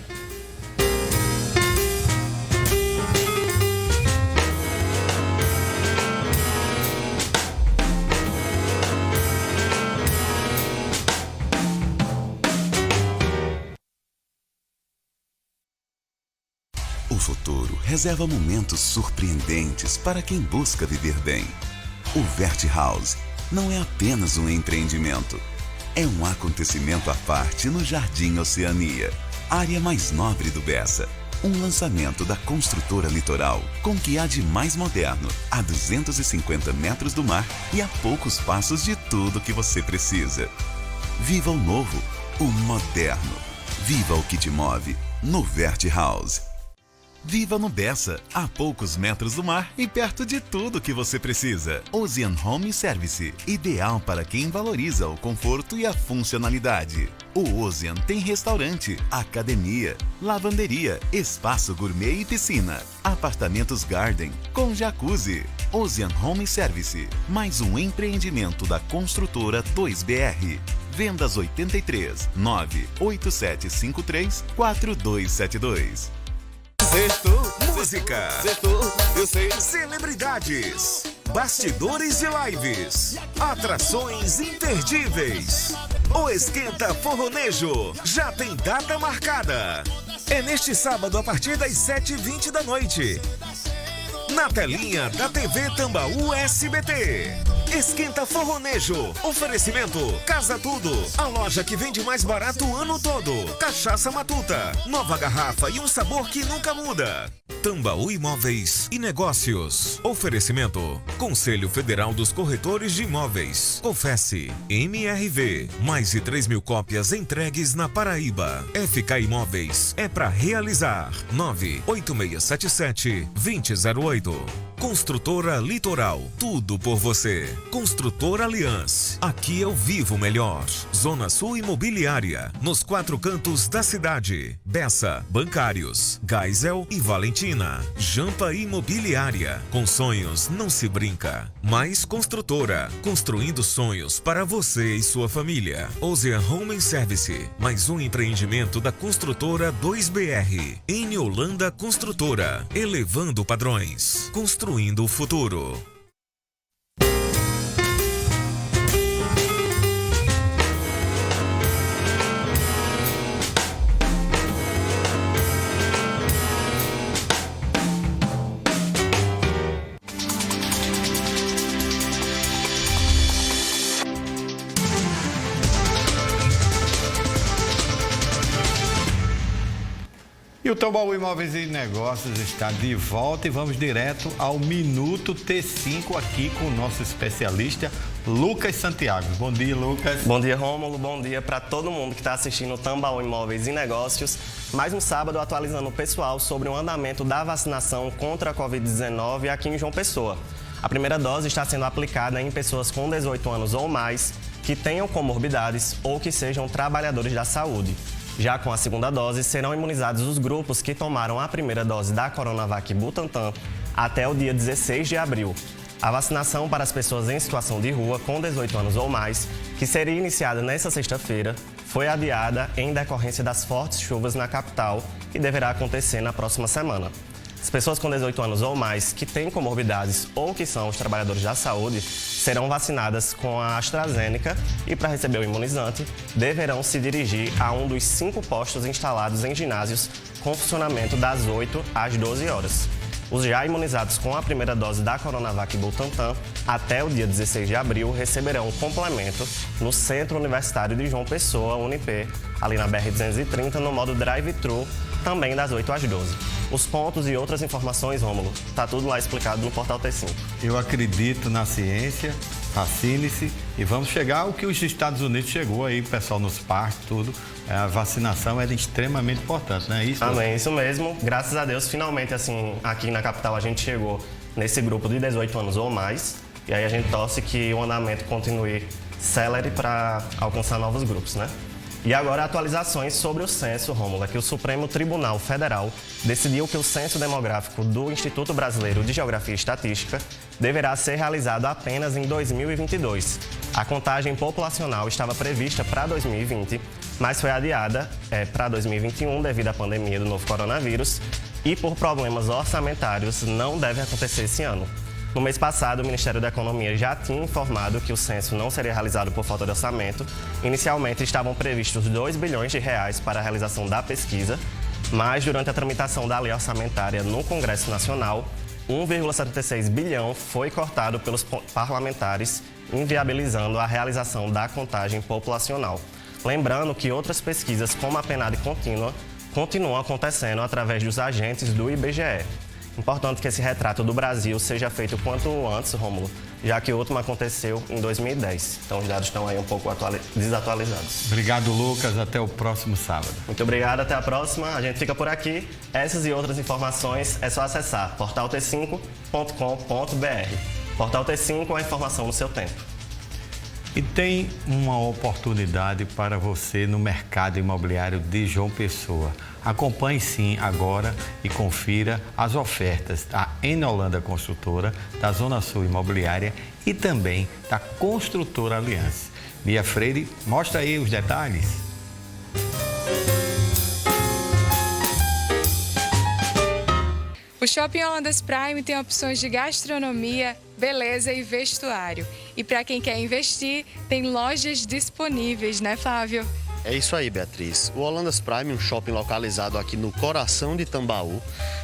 reserva momentos surpreendentes para quem busca viver bem. O Vert House não é apenas um empreendimento. É um acontecimento à parte no Jardim Oceania, área mais nobre do Bessa. Um lançamento da construtora Litoral, com o que há de mais moderno, a 250 metros do mar e a poucos passos de tudo que você precisa. Viva o novo, o moderno. Viva o que te move no Vert House. Viva no Bessa, a poucos metros do mar e perto de tudo que você precisa. Ocean Home Service, ideal para quem valoriza o conforto e a funcionalidade. O Ocean tem restaurante, academia, lavanderia, espaço gourmet e piscina. Apartamentos Garden, com jacuzzi. Ocean Home Service, mais um empreendimento da construtora 2BR. Vendas 83 98753 4272. Sextou, música, sextou, eu sei. Celebridades, bastidores de lives, atrações imperdíveis. O Esquenta Forronejo já tem data marcada. É neste sábado a partir das 7h20 da noite. Na telinha da TV Tambaú SBT. Esquenta Forronejo. Oferecimento Casa Tudo. A loja que vende mais barato o ano todo. Cachaça Matuta. Nova garrafa e um sabor que nunca muda. Tambaú Imóveis e Negócios. Oferecimento Conselho Federal dos Corretores de Imóveis. Confesse. MRV. Mais de 3.000 cópias entregues na Paraíba. FK Imóveis. É pra realizar. 98677-2008. Construtora Litoral. Tudo por você. Construtora Aliança. Aqui eu vivo melhor. Zona Sul Imobiliária. Nos 4 cantos da cidade. Bessa, Bancários, Geisel e Valentina. Jampa Imobiliária. Com sonhos não se brinca. Mais construtora. Construindo sonhos para você e sua família. Ocean Home Service. Mais um empreendimento da construtora 2BR. Em Holanda Construtora. Elevando padrões. Construindo o futuro. E o Tambaú Imóveis e Negócios está de volta e vamos direto ao Minuto T5 aqui com o nosso especialista Lucas Santiago. Bom dia, Lucas. Bom dia, Rômulo. Bom dia para todo mundo que está assistindo o Tambaú Imóveis e Negócios. Mais um sábado atualizando o pessoal sobre o andamento da vacinação contra a Covid-19 aqui em João Pessoa. A primeira dose está sendo aplicada em pessoas com 18 anos ou mais que tenham comorbidades ou que sejam trabalhadores da saúde. Já com a segunda dose, serão imunizados os grupos que tomaram a primeira dose da Coronavac Butantan até o dia 16 de abril. A vacinação para as pessoas em situação de rua com 18 anos ou mais, que seria iniciada nesta sexta-feira, foi adiada em decorrência das fortes chuvas na capital e deverá acontecer na próxima semana. As pessoas com 18 anos ou mais que têm comorbidades ou que são os trabalhadores da saúde serão vacinadas com a AstraZeneca e, para receber o imunizante, deverão se dirigir a um dos 5 postos instalados em ginásios com funcionamento das 8 às 12 horas. Os já imunizados com a primeira dose da Coronavac Butantan, até o dia 16 de abril, receberão um complemento no Centro Universitário de João Pessoa, UNIP, ali na BR-230, no modo drive-thru, também das 8 às 12. Os pontos e outras informações, Rômulo, tá tudo lá explicado no portal T5. Eu acredito na ciência, vacine-se e vamos chegar ao que os Estados Unidos chegou aí, pessoal, nos parques, tudo. A vacinação é extremamente importante, não é isso? Amém, isso mesmo. Graças a Deus, finalmente, assim, aqui na capital a gente chegou nesse grupo de 18 anos ou mais. E aí a gente torce que o andamento continue célere para alcançar novos grupos, né? E agora atualizações sobre o censo, Rômulo, que o Supremo Tribunal Federal decidiu que o censo demográfico do Instituto Brasileiro de Geografia e Estatística deverá ser realizado apenas em 2022. A contagem populacional estava prevista para 2020, mas foi adiada para 2021 devido à pandemia do novo coronavírus e por problemas orçamentários não deve acontecer esse ano. No mês passado, o Ministério da Economia já tinha informado que o censo não seria realizado por falta de orçamento. Inicialmente, estavam previstos R$ 2 bilhões para a realização da pesquisa, Mas, durante a tramitação da lei orçamentária no Congresso Nacional, 1,76 bilhão foi cortado pelos parlamentares, inviabilizando a realização da contagem populacional. Lembrando que outras pesquisas, como a PNAD contínua, continuam acontecendo através dos agentes do IBGE. Importante que esse retrato do Brasil seja feito quanto antes, Rômulo, já que o último aconteceu em 2010. Então, os dados estão aí um pouco desatualizados. Obrigado, Lucas. Até o próximo sábado. Muito obrigado. Até a próxima. A gente fica por aqui. Essas e outras informações é só acessar portalT5.com.br. Portal T5, a informação no seu tempo. E tem uma oportunidade para você no mercado imobiliário de João Pessoa. Acompanhe sim agora e confira as ofertas da Enolanda Construtora, da Zona Sul Imobiliária e também da Construtora Aliança. Mia Freire, mostra aí os detalhes. O Shopping Holandas Prime tem opções de gastronomia, beleza e vestuário. E para quem quer investir, tem lojas disponíveis, né, Flávio? É isso aí, Beatriz. O Holandas Prime, um shopping localizado aqui no coração de Tambaú,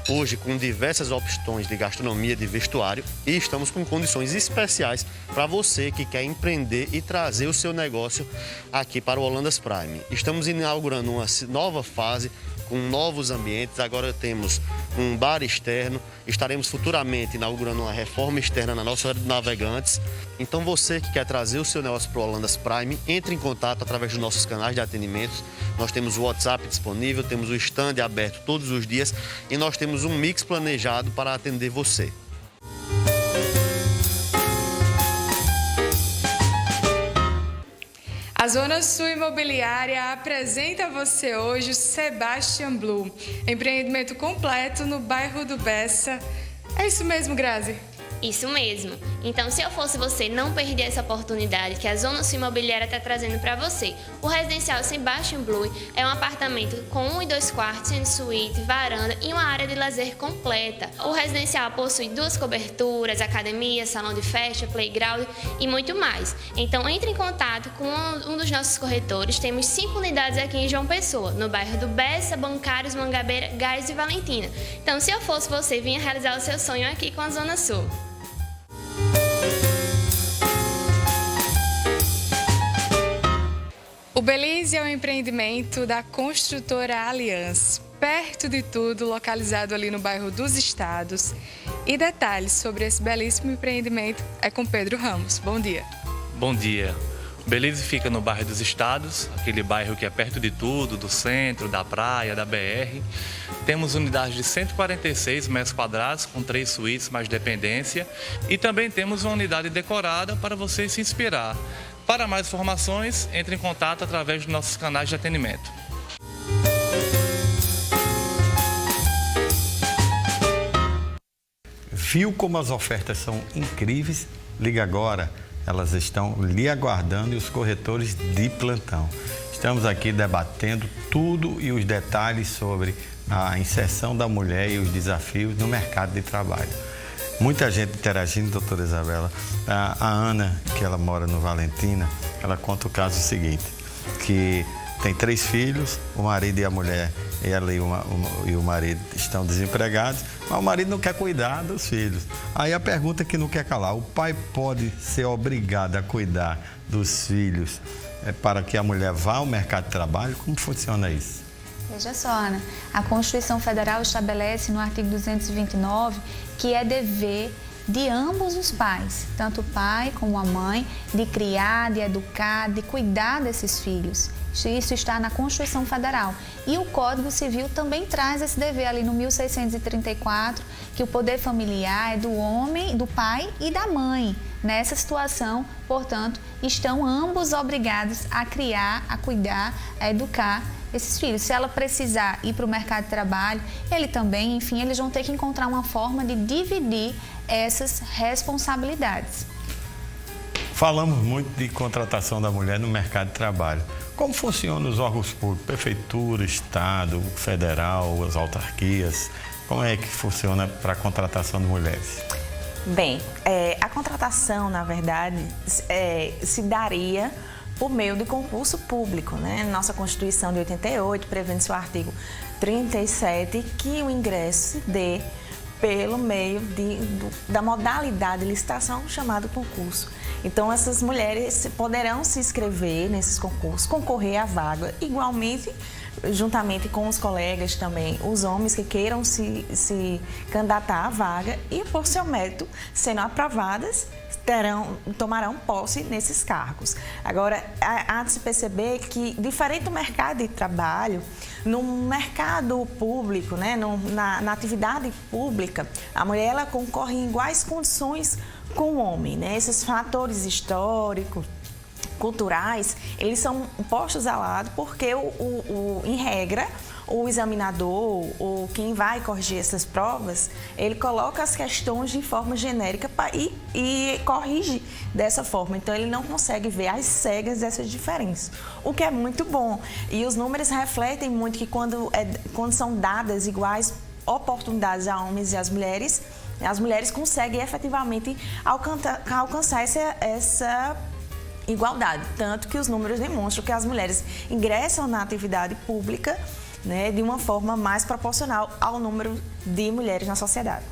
hoje com diversas opções de gastronomia, de vestuário, e estamos com condições especiais para você que quer empreender e trazer o seu negócio aqui para o Holandas Prime. Estamos inaugurando uma nova fase com novos ambientes. Agora temos um bar externo, estaremos futuramente inaugurando uma reforma externa na nossa área de navegantes. Então você que quer trazer o seu negócio para o Holandas Prime, entre em contato através dos nossos canais de atendimentos. Nós temos o WhatsApp disponível, temos o stand aberto todos os dias e nós temos um mix planejado para atender você. A Zona Sul Imobiliária apresenta a você hoje o Sebastian Blue, empreendimento completo no bairro do Bessa. É isso mesmo, Grazi? Isso mesmo. Então, se eu fosse você, não perder essa oportunidade que a Zona Sul Imobiliária está trazendo para você. O residencial Sebastian Blue é um apartamento com 1 e 2 quartos, sendo suíte, varanda e uma área de lazer completa. O residencial possui 2 coberturas, academia, salão de festa, playground e muito mais. Então, entre em contato com um dos nossos corretores. Temos 5 unidades aqui em João Pessoa, no bairro do Bessa, Bancários, Mangabeira, Gás e Valentina. Então, se eu fosse você, vinha realizar o seu sonho aqui com a Zona Sul. O Belize é um empreendimento da Construtora Aliança, perto de tudo, localizado ali no bairro dos Estados. E detalhes sobre esse belíssimo empreendimento é com Pedro Ramos. Bom dia. Bom dia. O Belize fica no bairro dos Estados, aquele bairro que é perto de tudo, do centro, da praia, da BR. Temos unidades de 146 metros quadrados, com 3 suítes mais dependência. E também temos uma unidade decorada para você se inspirar. Para mais informações, entre em contato através dos nossos canais de atendimento. Viu como as ofertas são incríveis? Liga agora, elas estão lhe aguardando e os corretores de plantão. Estamos aqui debatendo tudo e os detalhes sobre a inserção da mulher e os desafios no mercado de trabalho. Muita gente interagindo, doutora Isabela. A Ana, que ela mora no Valentina, ela conta o caso seguinte, que tem 3 filhos, o marido e a mulher, ela e o marido estão desempregados, mas o marido não quer cuidar dos filhos. Aí a pergunta que não quer calar, o pai pode ser obrigado a cuidar dos filhos para que a mulher vá ao mercado de trabalho? Como funciona isso? Veja só, Ana, a Constituição Federal estabelece no artigo 229 que é dever de ambos os pais, tanto o pai como a mãe, de criar, de educar, de cuidar desses filhos. Isso está na Constituição Federal. E o Código Civil também traz esse dever ali no 1634, que o poder familiar é do homem, do pai e da mãe. Nessa situação, portanto, estão ambos obrigados a criar, a cuidar, a educar esses filhos. Se ela precisar ir para o mercado de trabalho, ele também, enfim, eles vão ter que encontrar uma forma de dividir essas responsabilidades. Falamos muito de contratação da mulher no mercado de trabalho. Como funcionam os órgãos públicos, prefeitura, estado, federal, as autarquias? Como é que funciona para a contratação de mulheres? Bem, a contratação, na verdade, se daria por meio de concurso público, né? Nossa Constituição de 88 prevê no seu artigo 37, que o ingresso se dê pelo meio da modalidade de licitação chamado concurso. Então, essas mulheres poderão se inscrever nesses concursos, concorrer à vaga, igualmente, juntamente com os colegas também, os homens que queiram se candidatar à vaga e, por seu mérito, sendo aprovadas, tomarão posse nesses cargos. Agora, há de se perceber que, diferente do mercado de trabalho, no mercado público, né, na atividade pública, a mulher ela concorre em iguais condições com o homem, né? Esses fatores históricos, culturais, eles são postos ao lado porque, em regra, o examinador ou quem vai corrigir essas provas, ele coloca as questões de forma genérica e corrige dessa forma. Então, ele não consegue ver às cegas essas diferenças, o que é muito bom. E os números refletem muito que quando são dadas iguais oportunidades a homens e as mulheres conseguem efetivamente alcançar essa igualdade. Tanto que os números demonstram que as mulheres ingressam na atividade pública, né, de uma forma mais proporcional ao número de mulheres na sociedade.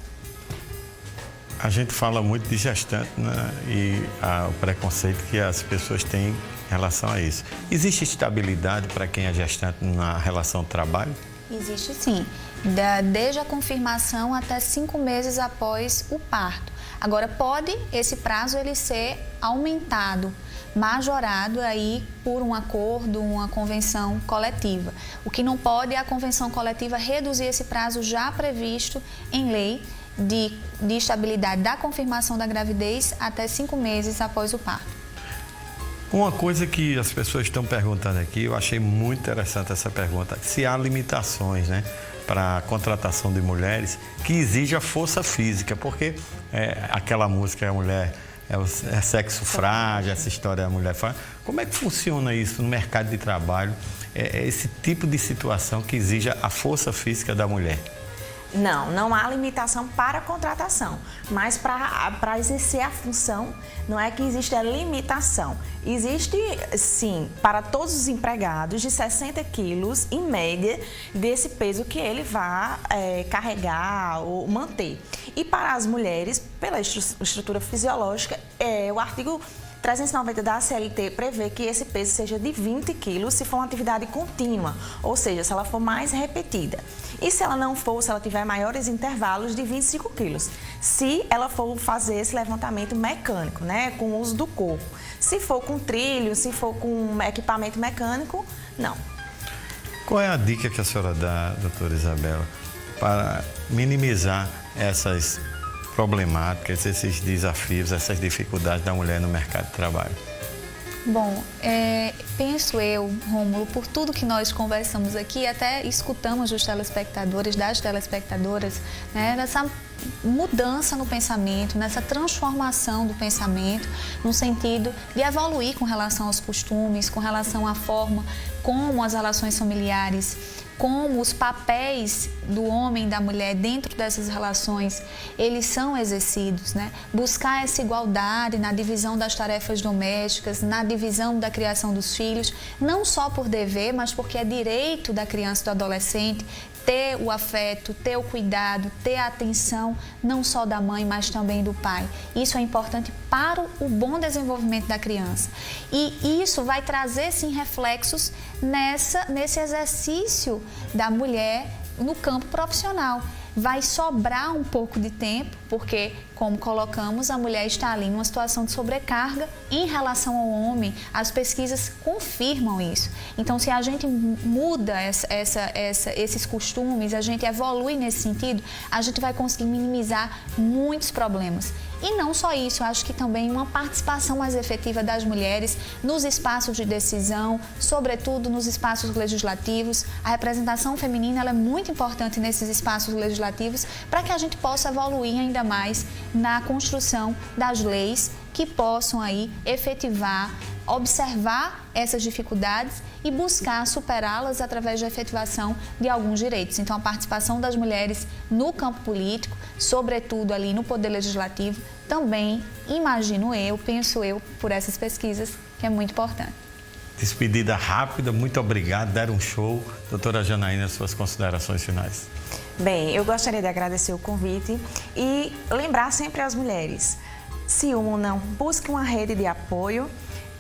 A gente fala muito de gestante, né, e o preconceito que as pessoas têm em relação a isso. Existe estabilidade para quem é gestante na relação de trabalho? Existe sim, desde a confirmação até 5 meses após o parto. Agora, pode esse prazo ele ser aumentado, majorado aí por um acordo, uma convenção coletiva. O que não pode é a convenção coletiva reduzir esse prazo já previsto em lei de estabilidade da confirmação da gravidez até 5 meses após o parto. Uma coisa que as pessoas estão perguntando aqui, eu achei muito interessante essa pergunta, se há limitações, né, para a contratação de mulheres que exija força física, porque aquela música, a mulher é sexo frágil, essa história da mulher frágil. Como é que funciona isso no mercado de trabalho, esse tipo de situação que exija a força física da mulher? Não há limitação para a contratação, mas para exercer a função não é que existe a limitação. Existe, sim, para todos os empregados de 60 quilos, em média, desse peso que ele vai carregar ou manter. E para as mulheres, pela estrutura fisiológica, o artigo 390 da CLT prevê que esse peso seja de 20 quilos se for uma atividade contínua, ou seja, se ela for mais repetida. E se ela não for, se ela tiver maiores intervalos, de 25 quilos. Se ela for fazer esse levantamento mecânico, né, com o uso do corpo. Se for com trilho, se for com equipamento mecânico, não. Qual é a dica que a senhora dá, doutora Isabela, para minimizar essas problemáticas, esses desafios, essas dificuldades da mulher no mercado de trabalho? Bom, penso eu, Rômulo, por tudo que nós conversamos aqui, até escutamos dos telespectadores, das telespectadoras, né, nessa mudança no pensamento, nessa transformação do pensamento, no sentido de evoluir com relação aos costumes, com relação à forma como as relações familiares, como os papéis do homem e da mulher dentro dessas relações, eles são exercidos, né? Buscar essa igualdade na divisão das tarefas domésticas, na divisão da criação dos filhos, não só por dever, mas porque é direito da criança e do adolescente ter o afeto, ter o cuidado, ter a atenção, não só da mãe, mas também do pai. Isso é importante para o bom desenvolvimento da criança. E isso vai trazer, sim, reflexos nesse exercício da mulher no campo profissional. Vai sobrar um pouco de tempo, porque, como colocamos, a mulher está ali numa situação de sobrecarga em relação ao homem. As pesquisas confirmam isso. Então, se a gente muda esses costumes, a gente evolui nesse sentido, a gente vai conseguir minimizar muitos problemas. E não só isso, eu acho que também uma participação mais efetiva das mulheres nos espaços de decisão, sobretudo nos espaços legislativos. A representação feminina ela é muito importante nesses espaços legislativos para que a gente possa evoluir ainda mais na construção das leis que possam aí efetivar, observar essas dificuldades e buscar superá-las através da efetivação de alguns direitos. Então, a participação das mulheres no campo político, sobretudo ali no Poder Legislativo, também, imagino eu, penso eu, por essas pesquisas, que é muito importante. Despedida rápida, muito obrigado, deram um show. Doutora Janaína, suas considerações finais. Bem, eu gostaria de agradecer o convite e lembrar sempre às mulheres, se unam, busquem uma rede de apoio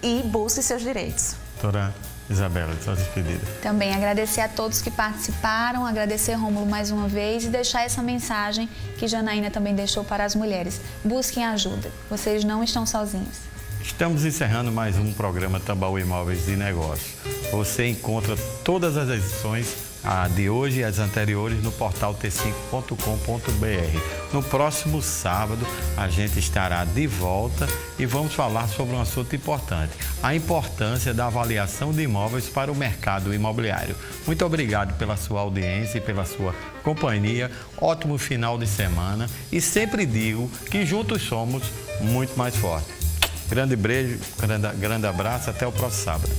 e busquem seus direitos. Doutora Isabela, sua despedida. Também agradecer a todos que participaram, agradecer Rômulo mais uma vez e deixar essa mensagem que Janaína também deixou para as mulheres. Busquem ajuda, vocês não estão sozinhos. Estamos encerrando mais um programa Tambaú Imóveis e Negócios. Você encontra todas as edições, a de hoje e as anteriores, no portal t5.com.br. No próximo sábado, a gente estará de volta e vamos falar sobre um assunto importante, a importância da avaliação de imóveis para o mercado imobiliário. Muito obrigado pela sua audiência e pela sua companhia. Ótimo final de semana e sempre digo que juntos somos muito mais fortes. Grande beijo, grande abraço, até o próximo sábado.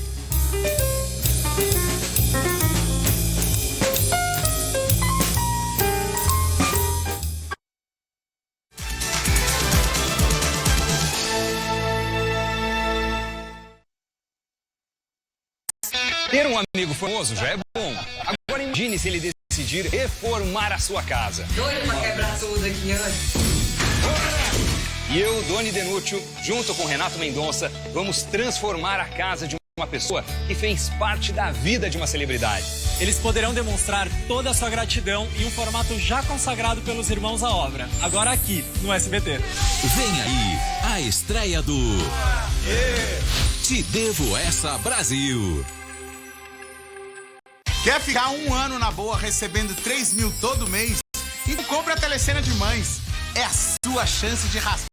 Ter um amigo famoso já é bom. Agora imagine se ele decidir reformar a sua casa. Doido pra quebrar tudo aqui antes. E eu, Doni Denúcio, junto com Renato Mendonça, vamos transformar a casa de uma pessoa que fez parte da vida de uma celebridade. Eles poderão demonstrar toda a sua gratidão em um formato já consagrado pelos irmãos à obra, agora aqui, no SBT. Vem aí a estreia do Te Devo Essa Brasil. Quer ficar um ano na boa recebendo 3 mil todo mês? Então compre a Telecena de Mães. É a sua chance de raspar